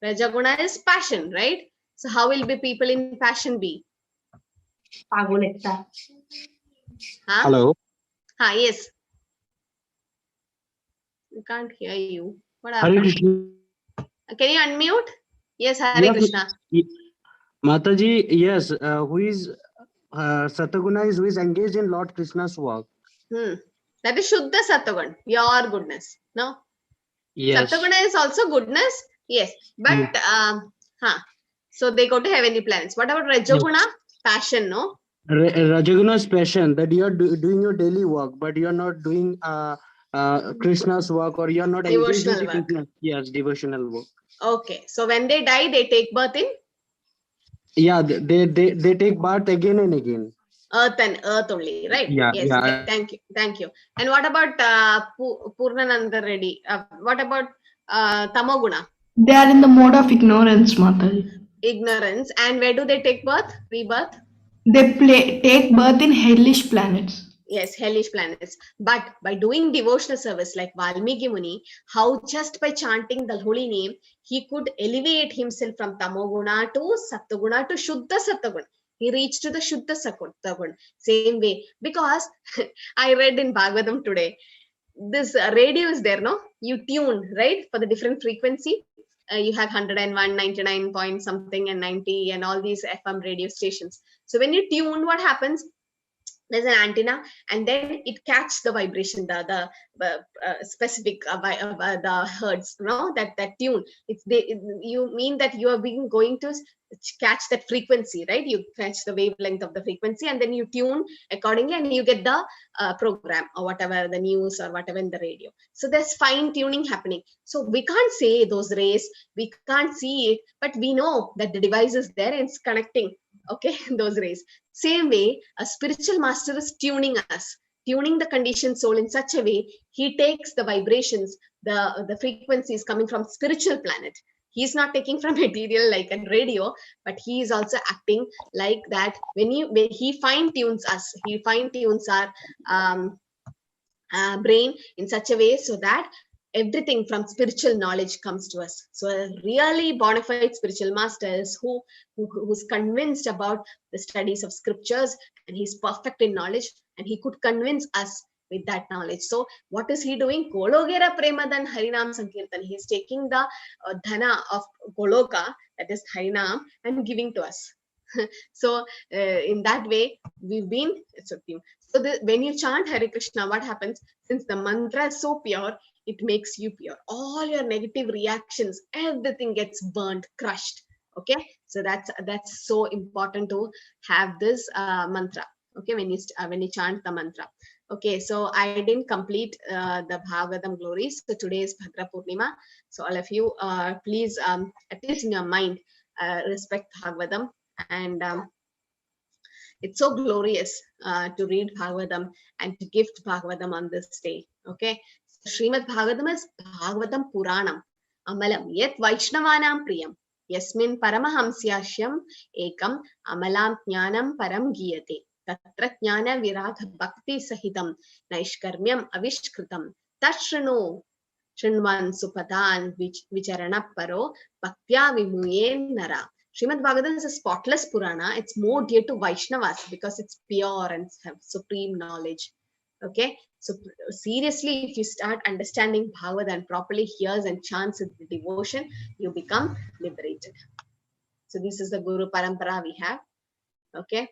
Rajoguna is passion, right? So how will be people in passion be? Hello. Yes. We can't hear you. What Hare Krishna. Can you unmute? Yes, Hare Krishna. Mataji, yes. Who is Sattva-guna is who is engaged in Lord Krishna's work. That is Shuddha Sattva-guna, your goodness. No? Yes. Sattva-guna is also goodness. Yes. But so they go to heavenly planets. What about Rajoguna? Passion, no? Rajaguna's passion, that you are doing your daily work, but you are not doing Krishna's work, or you are not engaged Devotional with work. Krishna. Yes, devotional work. Okay. So when they die, they take birth in Yeah, they take part again and again. earth and earth only, right? Yeah, Yes. yeah. Thank you. Thank you. And what about Purnananda Reddy? What about Tamoguna? They are in the mode of ignorance, Mataji. Ignorance. And where do they take birth? Rebirth? They take birth in hellish planets. Yes, hellish planets. But by doing devotional service like Valmiki Muni, how just by chanting the holy name, he could elevate himself from Tamoguna to Sattaguna to Shuddha Sattaguna. He reached to the Shuddha Sattaguna. Same way. Because I read in Bhagavatam today, this radio is there, no? You tune, right? For the different frequency. You have 101, 99 point something and 90 and all these FM radio stations. So when you tune, what happens? There's an antenna, and then it catches the vibration, the specific the hertz, that tune. You mean that you are being going to catch that frequency, right? You catch the wavelength of the frequency, and then you tune accordingly, and you get the program or whatever, the news or whatever in the radio. So there's fine tuning happening. So we can't say those rays, we can't see it, but we know that the device is there and it's connecting, okay, those rays. Same way, a spiritual master is tuning us, tuning the conditioned soul in such a way, he takes the vibrations, the frequencies coming from spiritual planet. He's not taking from material like a radio, but he is also acting like that. When he fine tunes us, he fine tunes our brain in such a way so that everything from spiritual knowledge comes to us. So a really bona fide spiritual master is who's convinced about the studies of scriptures, and he's perfect in knowledge, and he could convince us with that knowledge. So what is he doing? Gologera Premadan Harinam Sankirtan. He's taking the dhana of Goloka, that is Harinam, and giving to us. So in that way, we've been so when you chant Hare Krishna, what happens? Since the mantra is so pure, it makes you pure. All your negative reactions, everything gets burned, crushed. Okay, so that's so important to have this mantra. Okay, when you chant the mantra. Okay, so I didn't complete the Bhagavatam glories. So today is Bhadra Purnima. So all of you, please, at least in your mind, respect Bhagavatam. And it's so glorious to read Bhagavatam and to gift Bhagavatam on this day. Okay, so Srimad Bhagavatam is Bhagavatam Puranam Amalam Yet Vaishnavanam Priyam Yasmin Paramahamsyashyam Ekam Amalam Jnanam Param Giyate Tatra Jnana Viragha Bhakti Sahitam Naishkarmyam Avishkritam Tashrino Shinvan Supadan Vicharana Paro Bhaktya Vimuyen Nara. Srimad Bhagavatam is a spotless Purana. It's more dear to Vaishnavas because it's pure and have supreme knowledge. Okay, so seriously, if you start understanding Bhagavatam and properly hears and chants with devotion, you become liberated. So this is the Guru Parampara we have. Okay.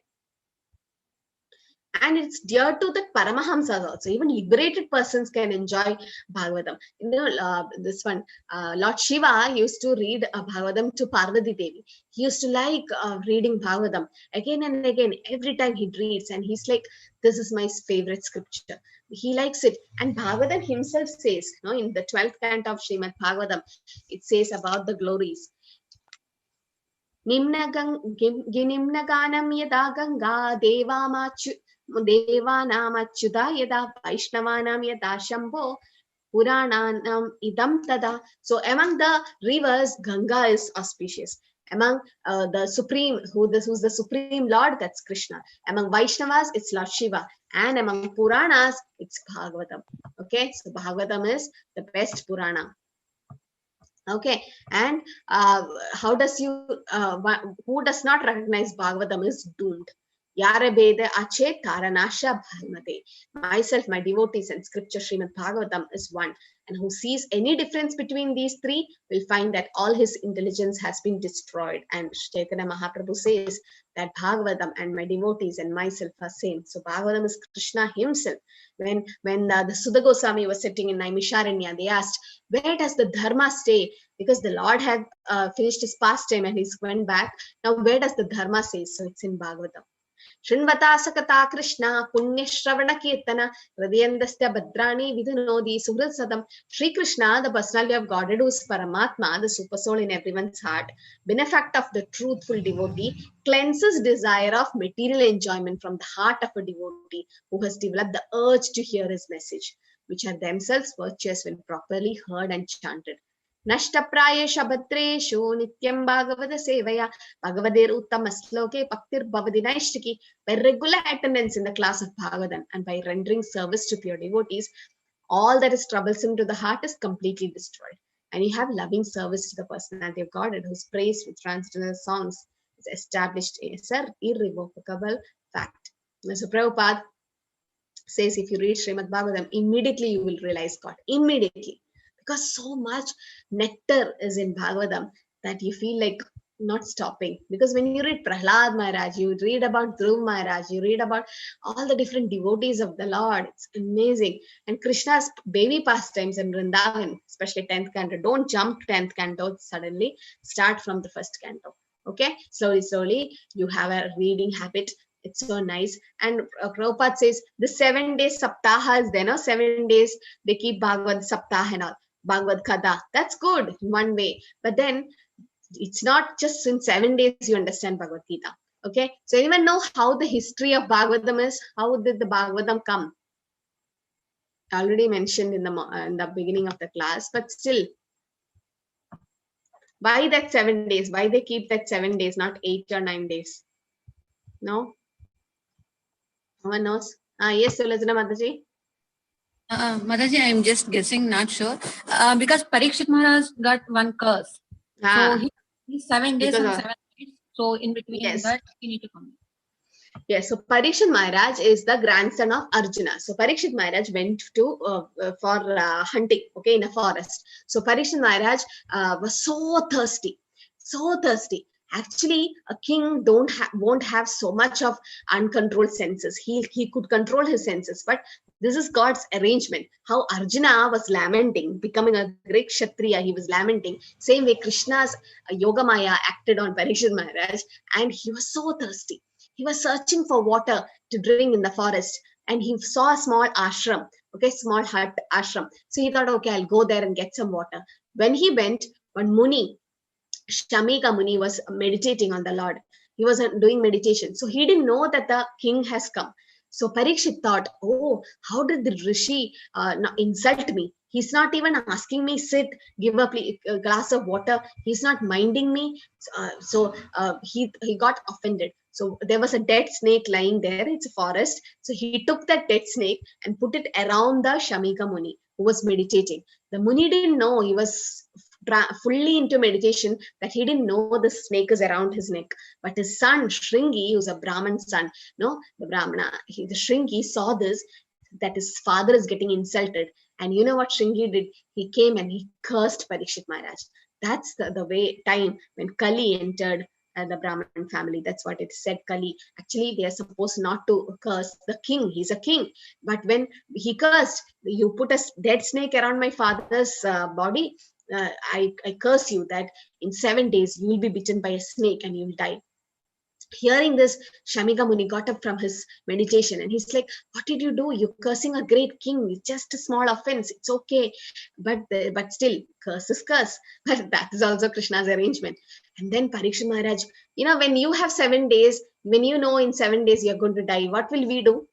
And it's dear to the Paramahamsas also. Even liberated persons can enjoy Bhagavatam. You know, this one, Lord Shiva used to read Bhagavatam to Parvati Devi. He used to like reading Bhagavatam again and again, every time he reads. And he's like, this is my favorite scripture. He likes it. And Bhagavatam himself says, in the 12th canto of Srimad Bhagavatam, it says about the glories. Nimnaganam yada ganga Devanamachyuta yada Vaishnavanam yada Shambho Purananam idam tada. So among the rivers, Ganga is auspicious. Among the supreme, who's the supreme Lord, that's Krishna. Among Vaishnavas, it's Lord Shiva. And among Puranas, it's Bhagavatam. Okay, so Bhagavatam is the best Purana. Okay, and who does not recognize Bhagavatam is doomed. Yarabeda Ache Taranasha Bhalmate. Myself, my devotees, and scripture Srimad Bhagavatam is one. And who sees any difference between these three will find that all his intelligence has been destroyed. And Chaitanya Mahaprabhu says that Bhagavatam and my devotees and myself are same. So Bhagavatam is Krishna himself. When the Sudha Goswami was sitting in Naimisharanya, they asked, where does the dharma stay? Because the Lord had finished his pastime and he's went back. Now, where does the dharma stay? So it's in Bhagavatam. Shrinvata sakata Krishna, Punya Shravana Kirtana, Hridayandasya Bhadrani Vidunodi Suhrit Sadam. Sri Krishna, the personality of Godhead, who is Paramatma, the super soul in everyone's heart, benefactor of the truthful devotee, cleanses desire of material enjoyment from the heart of a devotee who has developed the urge to hear his message, which are themselves virtuous when properly heard and chanted. Nashtaprayesha bhatreshu nityam bhagavata sevaya bhagavadir uttama sloke bhaktir bhavati naishtiki. By regular attendance in the class of Bhagavatam and by rendering service to pure devotees, all that is troublesome to the heart is completely destroyed. And you have loving service to the personality of Godhead, whose praise with transcendental songs is established as an irrevocable fact. So Prabhupada says, if you read Srimad Bhagavatam, immediately you will realize God. Immediately. Because so much nectar is in Bhagavatam that you feel like not stopping. Because when you read Prahlad Maharaj, you read about Dhruv Maharaj, you read about all the different devotees of the Lord. It's amazing. And Krishna's baby pastimes in Vrindavan, especially 10th canto. Don't jump 10th canto suddenly. Start from the first canto. Okay? Slowly, you have a reading habit. It's so nice. And Prabhupada says the 7 days Saptaha is there, no? 7 days they keep Bhagavad Saptaha and all. Bhagavad Katha. That's good in one way. But then it's not just in 7 days you understand Bhagavad Gita. Okay. So anyone know how the history of Bhagavatam is? How did the Bhagavatam come? Already mentioned in the beginning of the class, but still. Why that 7 days? Why they keep that 7 days, not 8 or 9 days? No? No one knows? Yes, Sulajana Mataji. Mataji, I'm just guessing, not sure. Because Parikshit Maharaj got one curse. So he's 7 days and 7 nights. So in between that, he need to come. Yes, so Parikshit Maharaj is the grandson of Arjuna. So Parikshit Maharaj went to for hunting, okay, in a forest. So Parikshit Maharaj was so thirsty. Actually, a king won't have so much of uncontrolled senses. He could control his senses, but this is God's arrangement. How Arjuna was lamenting, becoming a great Kshatriya, he was lamenting. Same way Krishna's Yogamaya acted on Parikshit Maharaj, and he was so thirsty. He was searching for water to drink in the forest, and he saw a small ashram, okay, small hut ashram. So he thought, okay, I'll go there and get some water. When he went, one Muni, Shamika Muni, was meditating on the Lord. He was doing meditation. So he didn't know that the king has come. So Parikshit thought, oh, how did the Rishi insult me? He's not even asking me, sit, give a glass of water. He's not minding me. So he got offended. So there was a dead snake lying there. It's a forest. So he took that dead snake and put it around the Shamika Muni, who was meditating. The Muni didn't know, he was fully into meditation, that he didn't know the snake is around his neck. But his son Shringi, who's a Brahman son, the Brahmana, the Shringi saw this, that his father is getting insulted. And you know what Shringi did? He came and he cursed Parikshit Maharaj. That's the time when Kali entered the Brahman family. That's what it said, Kali. Actually, they are supposed not to curse the king. He's a king. But when he cursed, you put a dead snake around my father's body, I curse you that in 7 days you will be bitten by a snake and you will die. Hearing this, Shamika Muni got up from his meditation and he's like, what did you do? You're cursing a great king. It's just a small offense. It's okay. But still, curse is curse. But that is also Krishna's arrangement. And then Parikshit Maharaj, when you have 7 days, when you know in 7 days you're going to die, what will we do?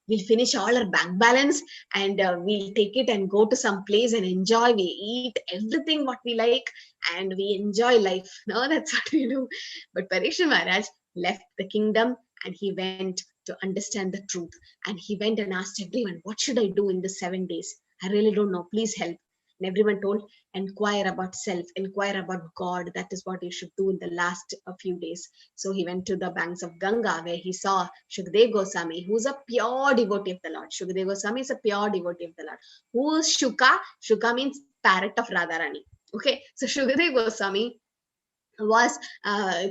We'll finish all our bank balance and we'll take it and go to some place and enjoy. We eat everything what we like and we enjoy life. No, that's what we do. But Parikshit Maharaj left the kingdom and he went to understand the truth. And he went and asked everyone, what should I do in the 7 days? I really don't know. Please help. And everyone told, inquire about self, inquire about God. That is what you should do in the last few days. So he went to the banks of Ganga where he saw Shukdev Goswami, who's a pure devotee of the Lord. Shukdev Goswami is a pure devotee of the Lord. Who is Shuka? Shuka means parrot of Radharani. Okay, so Shukdev Goswami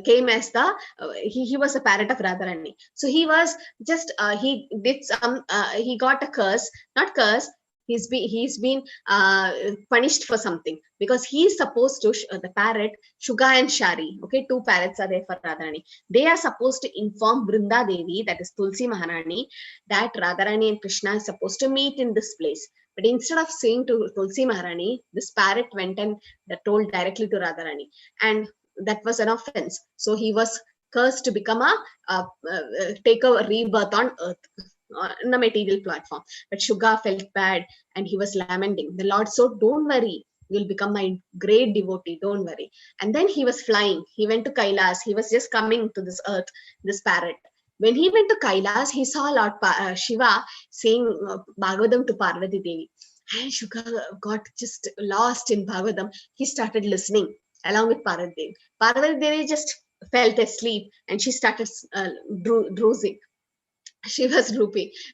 came as he was a parrot of Radharani. So he was just he got a curse, not curse. he's been punished for something, because he's supposed to the parrot Shuga and Shari, okay, two parrots are there for Radharani. They are supposed to inform Brinda Devi, that is Tulsi Maharani, that Radharani and Krishna is supposed to meet in this place. But instead of saying to Tulsi Maharani, this parrot went and told directly to Radharani, and that was an offense. So he was cursed to become take a rebirth on earth, in a material platform. But Shuga felt bad and he was lamenting. The Lord said, don't worry, you'll become my great devotee, don't worry. And then he was flying. He went to Kailas. He was just coming to this earth, this parrot. When he went to Kailas, he saw Lord Shiva saying Bhagavatam to Parvati Devi. And Shuga got just lost in Bhagavatam. He started listening along with Parvati Devi. Parvati Devi just felt asleep and she started drowsing. She was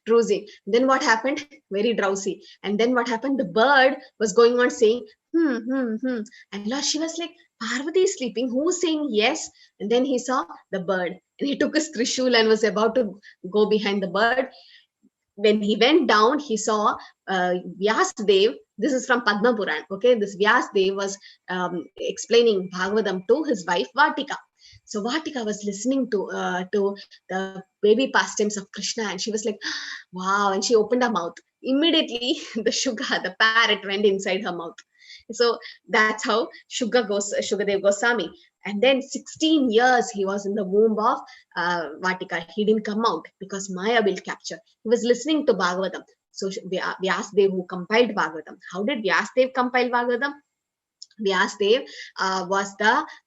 drowsy. Then what happened? Very drowsy. And then what happened? The bird was going on saying, And Lord Shiva was like, Parvati is sleeping. Who's saying yes? And then he saw the bird. And he took his Trishul and was about to go behind the bird. When he went down, he saw Vyasdev. This is from Padma Puran. Okay, this Vyasdev was explaining Bhagavatam to his wife Vatika. So Vatika was listening to the baby pastimes of Krishna, and she was like, wow, and she opened her mouth. Immediately, the Shuga, the parrot, went inside her mouth. So that's how Shukadev Goswami. And then 16 years he was in the womb of Vatika. He didn't come out because Maya will capture. He was listening to Bhagavatam. So Vyasdev, who compiled Bhagavatam. How did Vyasdev compile Bhagavatam? Vyasdev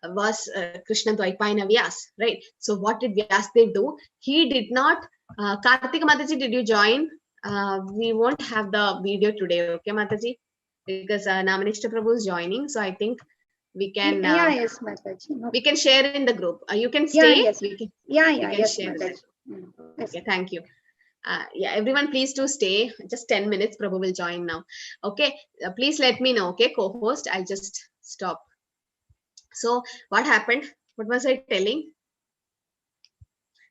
was Krishna Dvaipayana Vyas, right? So what did Vyasdev do? He did not. Kartika Mataji, did you join? We won't have the video today, okay, Mataji? Because Namanishta Prabhu is joining, so I think we can. Yes, Mataji. No. We can share in the group. You can stay. Yes. We can, Yes, share. Mataji. Yes. Okay, thank you. Yeah, everyone, please do stay. Just 10 minutes. Prabhu will join now. Okay, please let me know. Okay, co-host. I'll just stop. So, what happened? What was I telling?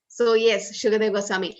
So yes, Shukadev Goswami.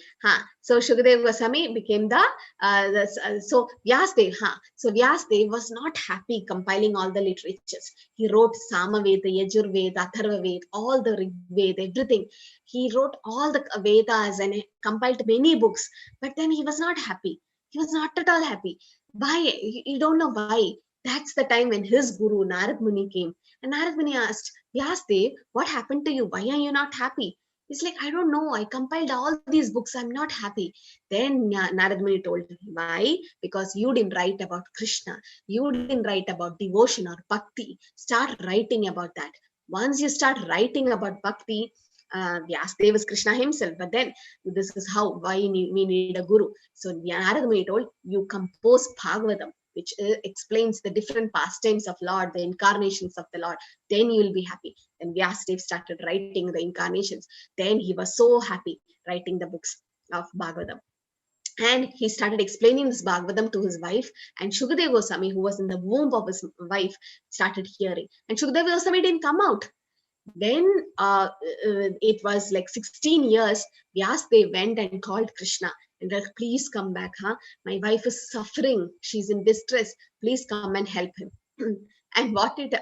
So Shukadev Goswami became so Vyasdev. So Vyasdev was not happy compiling all the literatures. He wrote Samaveda, Yajurveda, Atharvaveda, all the Rig Veda, everything. He wrote all the Vedas and compiled many books. But then he was not happy. He was not at all happy. Why? You don't know why. That's the time when his guru Narad Muni came. And Narad Muni asked, Vyasdev, what happened to you? Why are you not happy? He's like, I don't know. I compiled all these books. I'm not happy. Then Narad Muni told him, why? Because you didn't write about Krishna. You didn't write about devotion or bhakti. Start writing about that. Once you start writing about bhakti, Vyasdev is Krishna himself. But then this is why we need a guru. So Narad Muni told, you compose Bhagavatam, which explains the different pastimes of Lord, the incarnations of the Lord. Then you will be happy. Then Vyasdev started writing the incarnations. Then he was so happy writing the books of Bhagavatam. And he started explaining this Bhagavatam to his wife. And Shukadev Goswami, who was in the womb of his wife, started hearing. And Shukadev Goswami didn't come out. Then it was like 16 years, Vyasdev went and called Krishna. And like, please come back, my wife is suffering. She's in distress. Please come and help him. And what did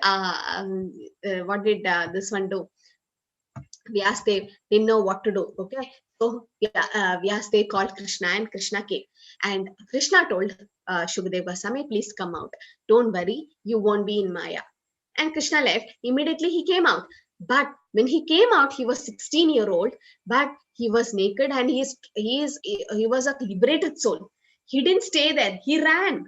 this one do? Vyasdev didn't know what to do. Okay, so Vyasdev called Krishna, and Krishna came. And Krishna told Shukadev Goswami, please come out. Don't worry, you won't be in Maya. And Krishna left. Immediately he came out. But when he came out, he was 16-year-old, but he was naked and he was a liberated soul. He didn't stay there. He ran.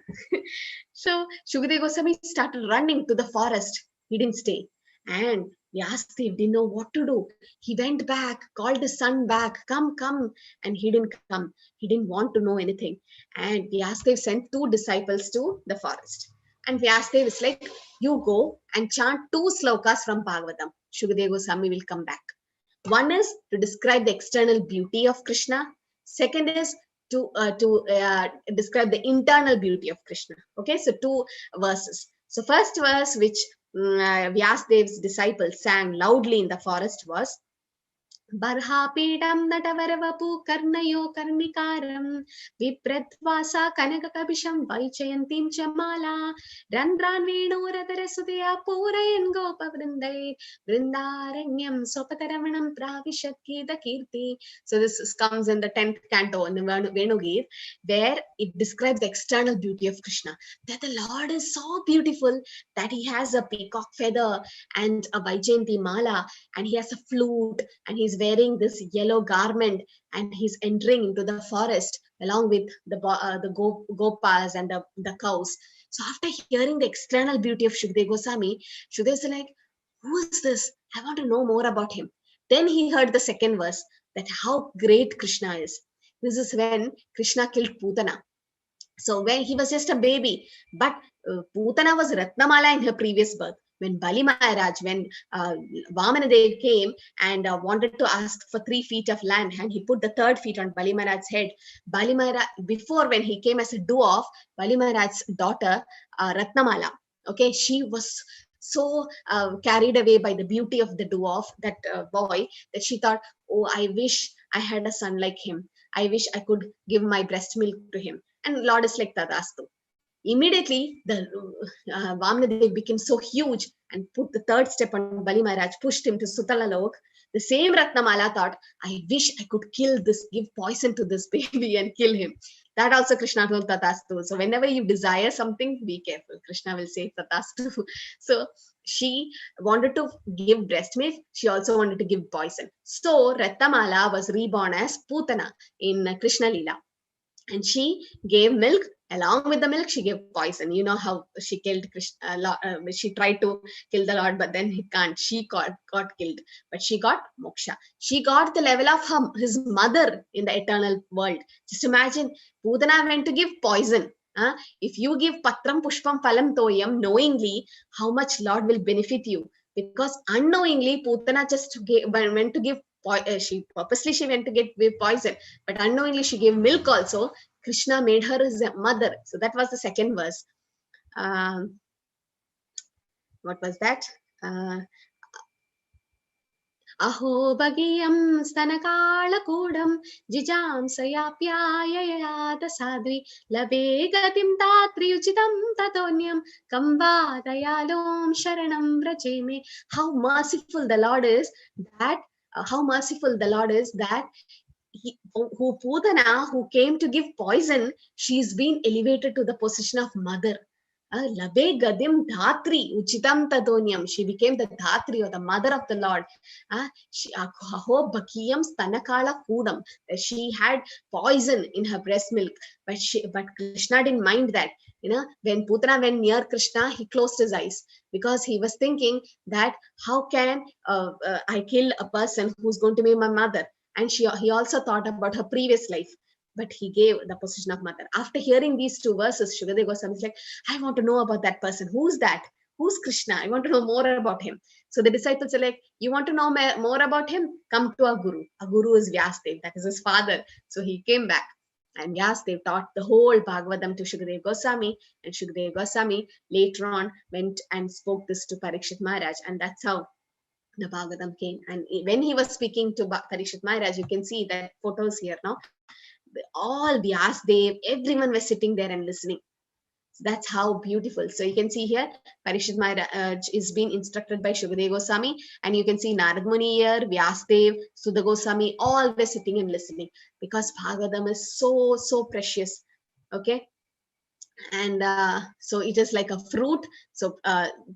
So Shukadev Goswami started running to the forest. He didn't stay. And Vyasdev didn't know what to do. He went back, called his son back, come. And he didn't come. He didn't want to know anything. And Vyasdev sent 2 disciples to the forest. And Vyasdev is like, you go and chant 2 slokas from Bhagavatam. Shukadev Goswami will come back. One is to describe the external beauty of Krishna. Second is to describe the internal beauty of Krishna. Okay, so 2 verses. So first verse, which Vyasdev's disciples sang loudly in the forest was, बर्हापीडं नटवरवपु कर्णयो कर्णिकारं विप्रद्वासा कनककपिशं वैजयन्तीं च माला रन्ध्रान् वेणोरधरसुतया पूरयन् गोपवृन्दै वृन्दारण्यं स्वपतरमणं प्राविशत् गीतकीर्ति. So this comes in the 10th canto in Venugir, where it describes the external beauty of Krishna, that the Lord is so beautiful that he has a peacock feather and a Vaijayanti mala, and he has a flute, and he's wearing this yellow garment, and he's entering into the forest along with the gopas and the cows. So after hearing the external beauty of Shukdev Goswami, Shukdev is like, who is this? I want to know more about him. Then he heard the second verse, that how great Krishna is. This is when Krishna killed Putana. So when he was just a baby, but Putana was Ratnamala in her previous birth. When Bali Maharaj, when Vamanadev came and wanted to ask for 3 feet of land, and he put the 3rd feet on Bali Maharaj's head. Bali Maharaj, before when he came as a dwarf, Bali Maharaj's daughter, Ratnamala, okay, she was so carried away by the beauty of the dwarf, that boy, that she thought, oh, I wish I had a son like him. I wish I could give my breast milk to him. And Lord is like, Tadastu. Immediately, the Vamanadev became so huge and put the 3rd step on Bali Maharaj, pushed him to Sutala Lok. The same Ratnamala thought, I wish I could kill this, give poison to this baby and kill him. That also Krishna told Tatastu. So whenever you desire something, be careful. Krishna will say Tatastu. So she wanted to give breast milk. She also wanted to give poison. So Ratnamala was reborn as Putana in Krishna Leela. And she gave milk. Along with the milk, she gave poison. You know how she killed Krishna. She tried to kill the Lord, but then he can't. She got killed, but she got moksha. She got the level of his mother in the eternal world. Just imagine, Putana went to give poison. If you give patram pushpam phalam toyam knowingly, how much Lord will benefit you? Because unknowingly, Putana just went to give she purposely went to give poison, but unknowingly she gave milk also. Krishna made her his mother. So that was the 2nd verse. What was that? Aho bagiyam stanakalakoodam jijam sayapyayayada sadvi labe gatim tatri uchitam tatonyam kambadayalom sharanam vrajeme. How merciful the Lord is that who Putana, who came to give poison, she's been elevated to the position of mother. Labe gadim dhatri uchitam tadonyam. She became the dhatri, or the mother of the Lord. Aho bakiyam stanakala kudam. She had poison in her breast milk, but Krishna didn't mind that. When Putana went near Krishna, he closed his eyes, because he was thinking that how can I kill a person who's going to be my mother? And he also thought about her previous life, but he gave the position of mother. After hearing these 2 verses, Shukadeva Goswami is like, I want to know about that person. Who's that? Who's Krishna? I want to know more about him. So the disciples are like, you want to know more about him? Come to our guru. Our guru is Vyasadeva, that is his father. So he came back, and Vyasadeva taught the whole Bhagavatam to Shukadeva Goswami, and Shukadeva Goswami later on went and spoke this to Parikshit Maharaj, and that's how the Bhagavatam came. And when he was speaking to Parikshit Maharaj, you can see that photos here now. All Vyasadeva, everyone was sitting there and listening. So that's how beautiful. So you can see here, Parikshit Maharaj is being instructed by Shukadeva Goswami, and you can see Narad Muni here, Vyasadeva, Sudha Goswami, all were sitting and listening, because Bhagavatam is so precious. Okay. And so it is like a fruit. So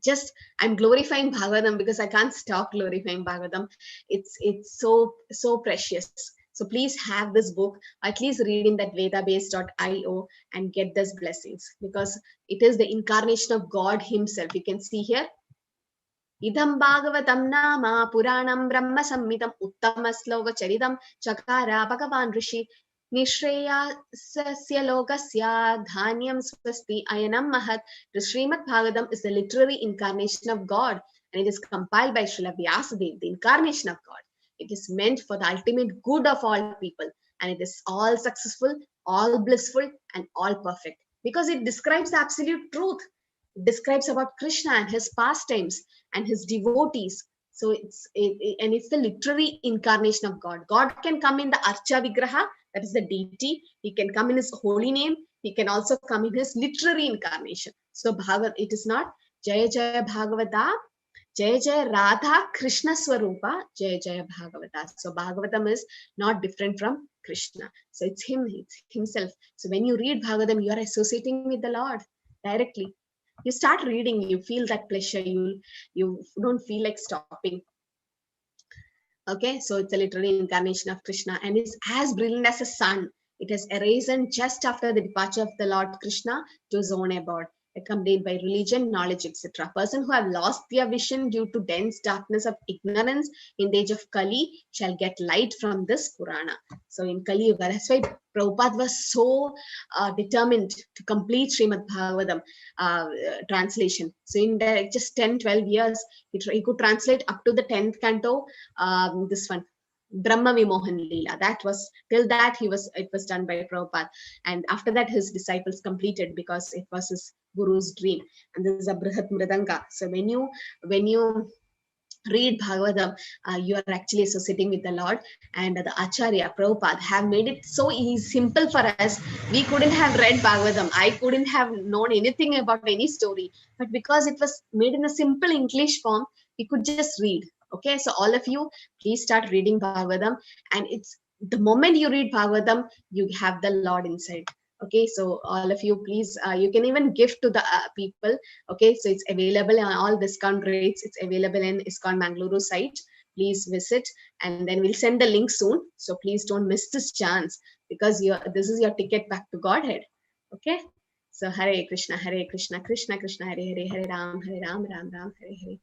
just I'm glorifying Bhagavatam because I can't stop glorifying Bhagavatam. It's so precious. So please have this book, at least read in that vedabase.io and get these blessings, because it is the incarnation of God himself. You can see here, idam bhagavatam nama puranam brahma sammitam uttama sloka charidam chakara bhagavan rishi Nishreya Sasya Lokasya Dhanyam Swasti Ayanam Mahat. The Srimad Bhagavatam is the literary incarnation of God, and it is compiled by Srila Vyasadeva, the incarnation of God. It is meant for the ultimate good of all people, and it is all successful, all blissful, and all perfect, because it describes the absolute truth. It describes about Krishna and his pastimes and his devotees, So and it's the literary incarnation of God. God can come in the Archa Vigraha, that is the deity. He can come in his holy name. He can also come in his literary incarnation. So it is not Jaya Jaya Bhagavata, Jaya Jaya Radha Krishna Swarupa, Jaya Jaya Bhagavata. So Bhagavatam is not different from Krishna. So it's him, it's himself. So when you read Bhagavatam, you are associating with the Lord directly. You start reading, you feel that pleasure, you don't feel like stopping. Okay, so it's a literary incarnation of Krishna and is as brilliant as a sun. It has arisen just after the departure of the Lord Krishna to his own abode, accompanied by religion, knowledge, etc. Person who have lost their vision due to dense darkness of ignorance in the age of Kali shall get light from this Purana. So in Kali Yuga, that's why Prabhupada was so determined to complete Srimad Bhagavatam translation. So in just 10-12 years, he could translate up to the 10th canto, this one, Brahma Vimohan Leela. That was, till that it was done by Prabhupada. And after that, his disciples completed because it was his guru's dream. And this is a Brihat Mridanga. So when you read Bhagavatam, you are actually associating with the Lord. And the Acharya, Prabhupada, have made it so simple for us. We couldn't have read Bhagavatam. I couldn't have known anything about any story. But because it was made in a simple English form, we could just read. Okay, so all of you, please start reading Bhagavatam. And it's the moment you read Bhagavatam, you have the Lord inside. Okay, so all of you, please, you can even give to the people. Okay, so it's available on all discount rates. It's available in ISKCON Mangaluru site. Please visit, and then we'll send the link soon. So please don't miss this chance, because this is your ticket back to Godhead. Okay, so Hare Krishna, Krishna Krishna, Hare Hare, Hare Ram, Ram Ram, Hare Hare.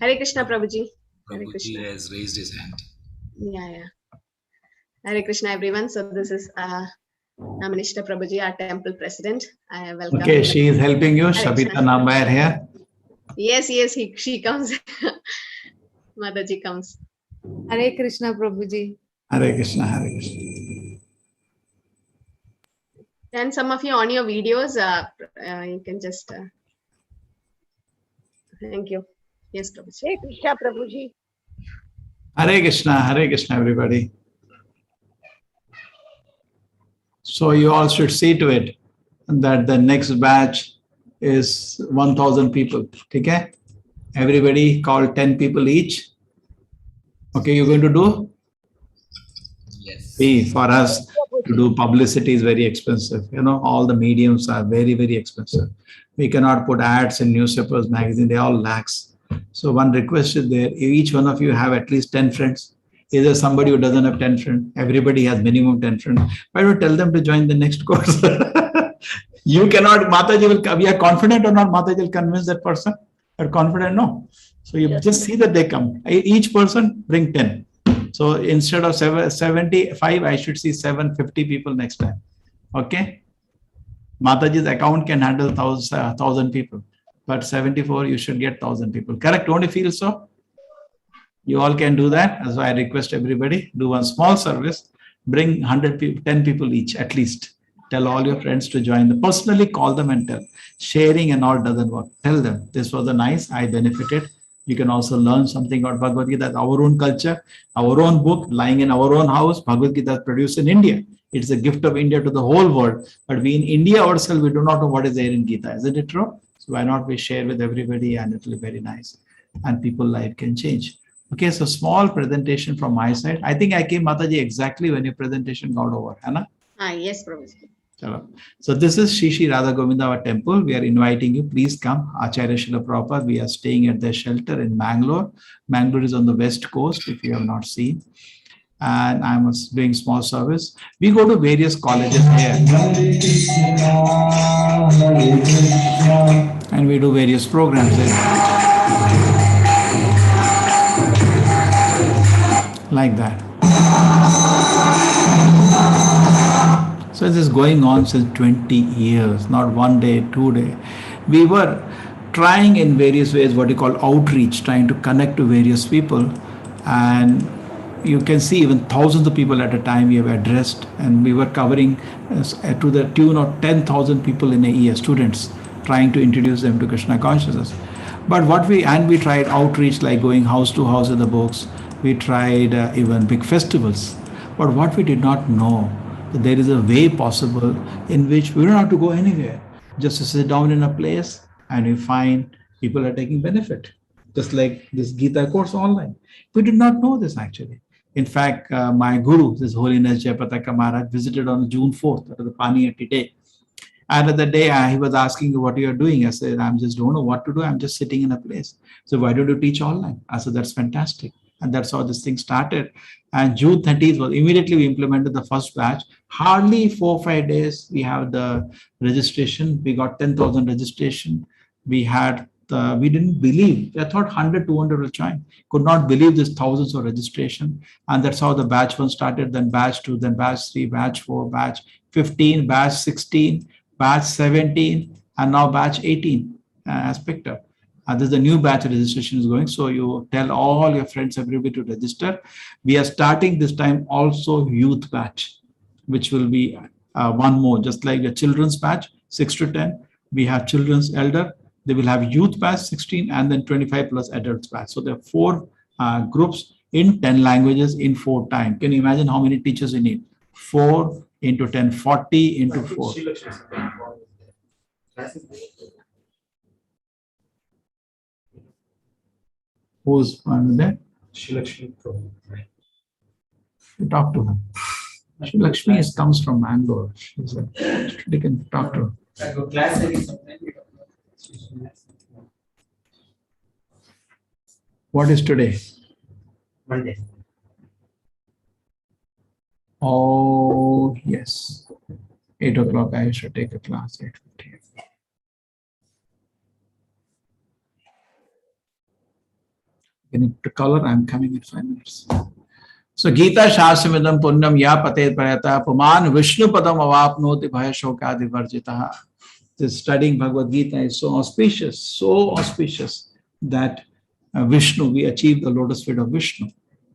Hare Krishna, Prabhuji. Hare Krishna. Has raised his hand. Yeah. Hare Krishna, everyone. So this is Namanishta Prabhuji, our temple president. I welcome. Okay, she is helping you. Shabita Nambayar here. Yes, she comes. Mataji comes. Hare Krishna, Prabhuji. Hare Krishna, Hare Krishna. And some of you on your videos, you can just. Thank you. Yes, Prabhuji. Hare Krishna, Prabhuji. Hare Krishna, everybody. So you all should see to it that the next batch is 1,000 people. Okay? Everybody call 10 people each. Okay, you're going to do? Yes. See, for us to do publicity is very expensive. You know, all the mediums are very, very expensive. We cannot put ads in newspapers, magazines, they all lakhs. So one request is there, each one of you have at least 10 friends. Is there somebody who doesn't have 10 friends? Everybody has minimum 10 friends. Why don't you tell them to join the next course? You cannot, Mataji will, we are confident or not, Mataji will convince that person? Are confident? No. So you just see that they come. Each person bring 10. So instead of 75, I should see 750 people next time. Okay? Mataji's account can handle 1,000 people. But 74, you should get 1,000 people. Correct? Don't you feel so? You all can do that. That's why I request everybody, do one small service, bring 100 people, 10 people each at least. Tell all your friends to join them. Personally call them and tell. Sharing and all doesn't work. Tell them, this was a nice, I benefited. You can also learn something about Bhagavad Gita, our own culture, our own book, lying in our own house. Bhagavad Gita is produced in India. It's a gift of India to the whole world. But we in India ourselves, we do not know what is there in Gita. Isn't it true? So why not we share with everybody, and it will be very nice. And people's life can change. Okay, so small presentation from my side. I think I came, Mataji, exactly when your presentation got over. Anna? Yes, Prabhuji. So this is Shri Shri Radha Govinda, our temple. We are inviting you. Please come. Acharya Srila Prabhupada. We are staying at their shelter in Mangalore. Mangalore is on the west coast, if you have not seen. And I'm doing small service. We go to various colleges here. And we do various programs there. Like that. So this is going on since 20 years, not 1 day, 2 days. We were trying in various ways what you call outreach, trying to connect to various people. And you can see even thousands of people at a time we have addressed, and we were covering to the tune of 10,000 people in a year, students, trying to introduce them to Krishna consciousness. But we tried outreach, like going house to house with the books. We tried even big festivals. But what we did not know, that there is a way possible in which we don't have to go anywhere. Just to sit down in a place and we find people are taking benefit. Just like this Gita course online. We did not know this actually. In fact, my guru, His Holiness Jayapataka Maharaj, visited on June 4th, that was the Paniyatti day. And at the day, he was asking what you are doing. I said, I'm just don't know what to do. I'm just sitting in a place. So why don't you teach online? I said, that's fantastic. And that's how this thing started. And June 30th was immediately we implemented the first batch. Hardly 4 or 5 days, we have the registration. We got 10,000 registration. We had we didn't believe. I thought 100, 200 will join. Could not believe this thousands of registration. And that's how the batch 1 started, then batch 2, then batch 3, batch 4, batch 15, batch 16, batch 17, and now batch 18 has picked up. This is the new batch registration is going. So you tell all your friends, everybody to register. We are starting this time also youth batch, which will be one more, just like the children's batch, 6 to 10. We have children's elder. They will have youth batch 16 and then 25 plus adults batch. So there are 4 groups in 10 languages in 4 times. Can you imagine how many teachers you need? 4 into 10, 40 into 4. Who's one there? Shilakshmi. You talk to her. Shilakshmi comes from Bangalore. You can talk to her. What is today? Monday. Oh, yes. 8 o'clock, I should take a class. 8:50. You need to color, I'm coming in 5 minutes. So, Gita Shashamidam Punyam Ya Patet Prayata Puman Vishnu Padam Avapnoti Bhaya Shokadi Varjitaha. This studying Bhagavad Gita is so auspicious that Vishnu, we achieve the lotus feet of Vishnu.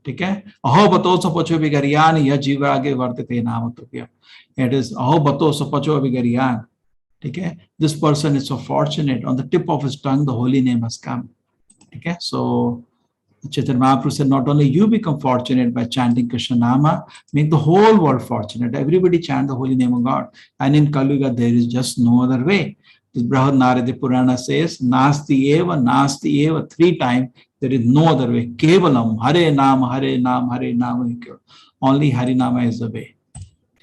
Okay? Aho Batosa Pacho Vigariyan Ya Jivage Vartate Namatupya. It is Aho Batosa Pacho Vigariyan. Okay? This person is so fortunate. On the tip of his tongue, the holy name has come. Okay? So Chaitanya Mahaprabhu said, not only you become fortunate by chanting Krishna Nama, make the whole world fortunate. Everybody chant the holy name of God. And in Kali Yuga, there is just no other way. This Brahad Narada Purana says, Nasti Eva, 3 times. There is no other way. Kevalam, Hare Nam, Hare Nam, Hare Nam. Only Harinama is the way.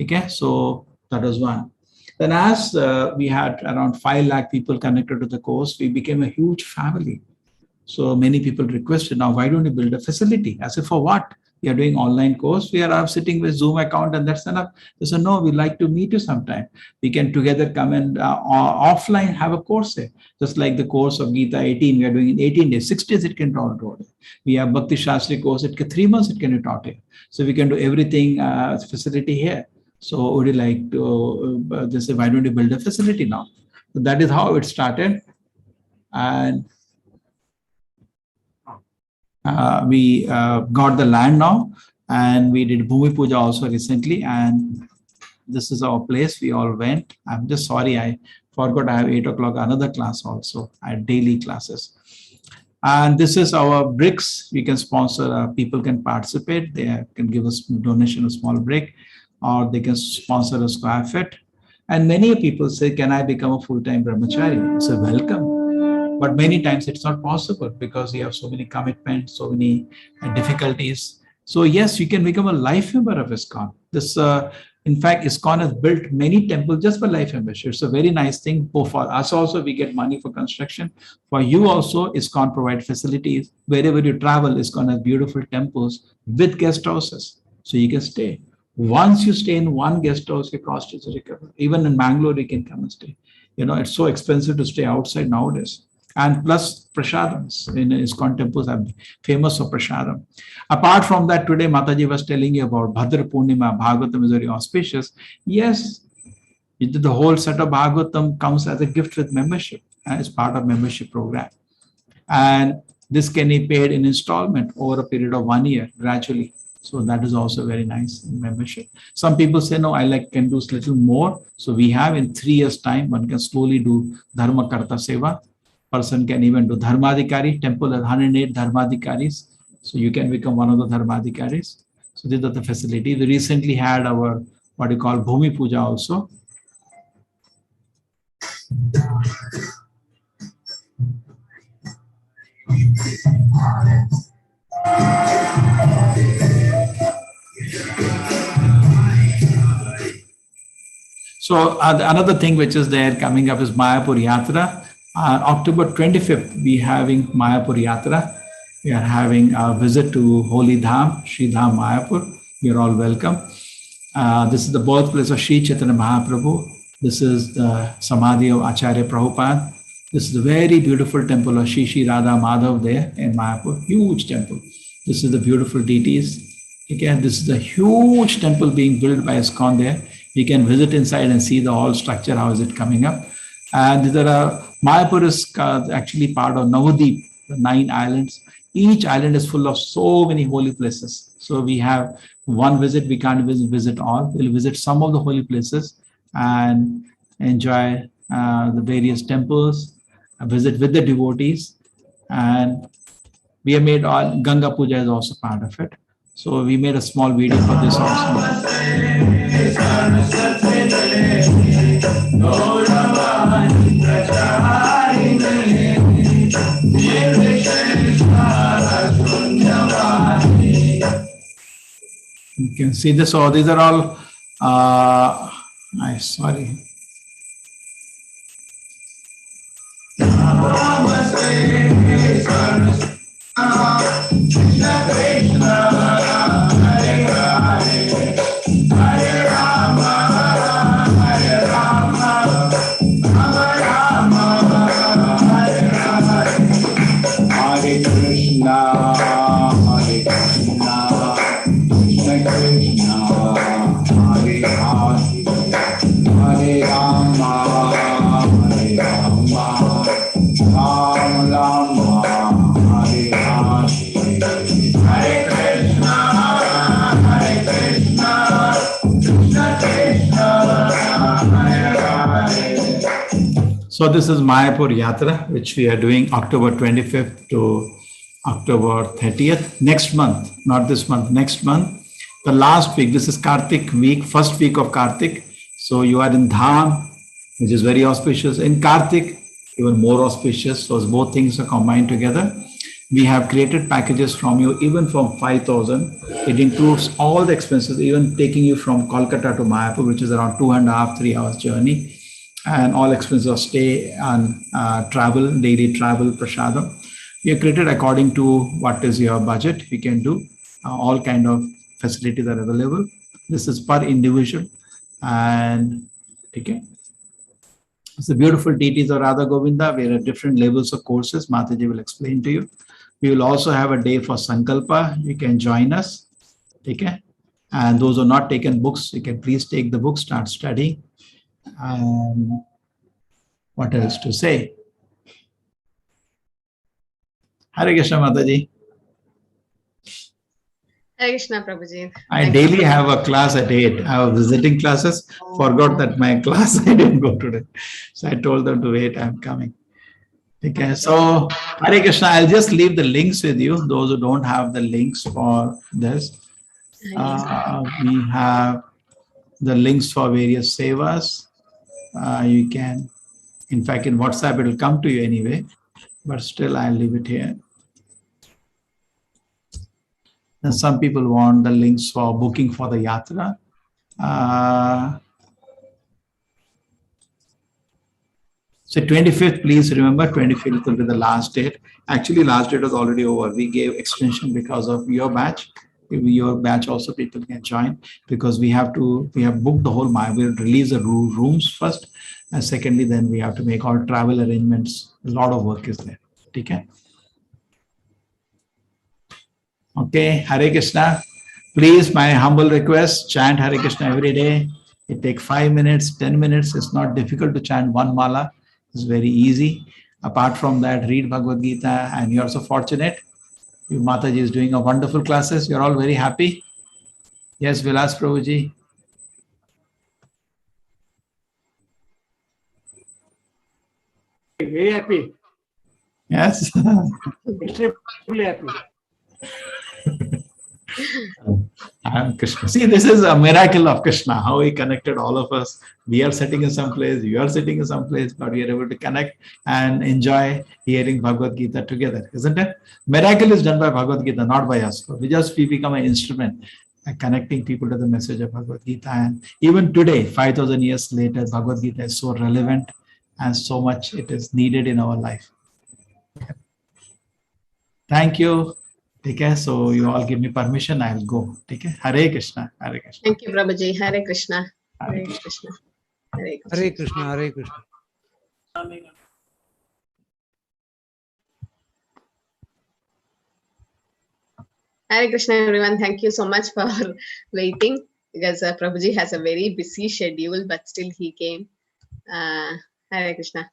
Okay? So that was one. Then as we had around 5 lakh people connected to the course, we became a huge family. So many people requested, now why don't you build a facility? I said, for what? We are doing online course. We are sitting with Zoom account and that's enough. They said, no, we'd like to meet you sometime. We can together come and offline have a course here. Just like the course of Gita 18, we are doing in 18 days. 6 days it can be taught. We have Bhakti Shastri course, 3 months it can be taught here. So we can do everything facility here. So would you like to, they say, why don't you build a facility now? So that is how it started. And we got the land now, and we did Bhumi Puja also recently, and this is our place. We all went. I'm just sorry, I forgot I have 8 o'clock another class also. I had daily classes. And this is our bricks. We can sponsor, people can participate. They can give us donation, a small brick, or they can sponsor a square foot. And many people say, can I become a full-time brahmachari? It's a welcome. But many times it's not possible because you have so many commitments, so many difficulties. So yes, you can become a life member of ISKCON. This, in fact, ISKCON has built many temples just for life membership. It's a very nice thing. For us also, we get money for construction. For you also, ISKCON provide facilities. Wherever you travel, ISKCON has beautiful temples with guest houses. So you can stay. Once you stay in one guest house, your cost is recovered. Even in Bangalore, you can come and stay. You know, it's so expensive to stay outside nowadays. And plus prasadams in ISKCON temples are famous for prasadam. Apart from that, today Mataji was telling you about Bhadra Purnima. Bhagavatam is very auspicious. Yes, the whole set of Bhagavatam comes as a gift with membership as part of membership program. And this can be paid in installment over a period of 1 year gradually. So that is also very nice in membership. Some people say, no, can do a little more. So we have in 3 years time, one can slowly do Dharma Karta Seva. person can even do Dharmadikari. Temple has 108 Dharmadikaris. So you can become one of the Dharmadikaris. So these are the facilities. We recently had our, what you call Bhumi Puja also. So another thing which is there coming up is Mayapur Yatra. October 25th, we having Mayapur Yatra. We are having a visit to Holy Dham, Sri Dham Mayapur. You are all welcome. This is the birthplace of Sri Chaitanya Mahaprabhu. This is the Samadhi of Acharya Prabhupada. This is a very beautiful temple of Shri Radha Madhav there in Mayapur. Huge temple. This is the beautiful deities. Again, this is a huge temple being built by ISKCON there. We can visit inside and see the whole structure, how is it coming up. And there are, Mayapur is actually part of Navadip, the 9 islands. Each island is full of so many holy places. So we have one visit, we can't visit all. We'll visit some of the holy places and enjoy the various temples, visit with the devotees. And we have made all, Ganga Puja is also part of it. So we made a small video for this also. You can see this. So these are all, sorry. So this is Mayapur Yatra, which we are doing October 25th to October 30th. Next month, not this month, next month. The last week, this is Kartik week, first week of Kartik. So you are in Dham, which is very auspicious. In Kartik, even more auspicious. So both things are combined together. We have created packages from you, even from 5,000. It includes all the expenses, even taking you from Kolkata to Mayapur, which is around 2.5 to 3 hours journey. And all expenses of stay and travel, daily travel, prasadam. We have created according to what is your budget. We can do all kind of facilities are available. This is per individual. And okay. It's the beautiful deities of Radha Govinda. We are at different levels of courses. Mataji will explain to you. We will also have a day for Sankalpa. You can join us. Okay. And those who are not taken books, you can please take the book, start studying. What else to say? Hare Krishna Mataji. Hare Krishna Prabhuji. I daily have a class at 8. I have visiting classes. Forgot that my class I didn't go today. So I told them to wait, I'm coming. Okay, so Hare Krishna, I'll just leave the links with you. Those who don't have the links for this. We have the links for various sevas. You can, in fact, in WhatsApp, it will come to you anyway, but still I'll leave it here. And some people want the links for booking for the yatra. So 25th, please remember, 25th will be the last date. Actually, last date was already over. We gave extension because of your batch. Your batch also people can join because we have booked the whole Maya. We'll release the rooms first, and secondly, then we have to make all travel arrangements. A lot of work is there. Okay. Okay, Hare Krishna. Please, my humble request, chant Hare Krishna every day. It takes 5 minutes, 10 minutes. It's not difficult to chant one mala. It's very easy. Apart from that, read Bhagavad Gita, and you're so fortunate. Mataji is doing a wonderful classes. You're all very happy. Yes, Vilas Prabhuji. Very happy. Yes. Extremely happy. Krishna. See, this is a miracle of Krishna, how he connected all of us. We are sitting in some place, you are sitting in some place, but we are able to connect and enjoy hearing Bhagavad Gita together, isn't it? Miracle is done by Bhagavad Gita, not by us. We become an instrument connecting people to the message of Bhagavad Gita. And even today, 5,000 years later, Bhagavad Gita is so relevant and so much it is needed in our life. Thank you. Okay, so you all give me permission, I'll go. Okay, Hare Krishna, Hare Krishna. Thank you, Prabhuji. Hare Krishna. Hare Krishna. Hare Krishna. Hare Krishna, Hare Krishna. Hare Krishna, everyone. Thank you so much for waiting, because Prabhuji has a very busy schedule, but still he came. Hare Krishna.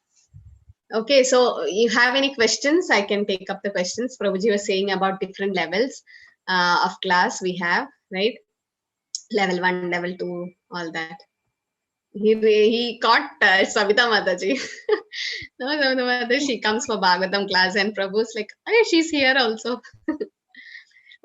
Okay, so you have any questions? I can take up the questions. Prabhuji was saying about different levels of class we have, right? Level 1, level 2, all that. He caught Savita Mataji. No, Savita Mataji, she comes for Bhagavatam class, and Prabhu's like, hey, she's here also.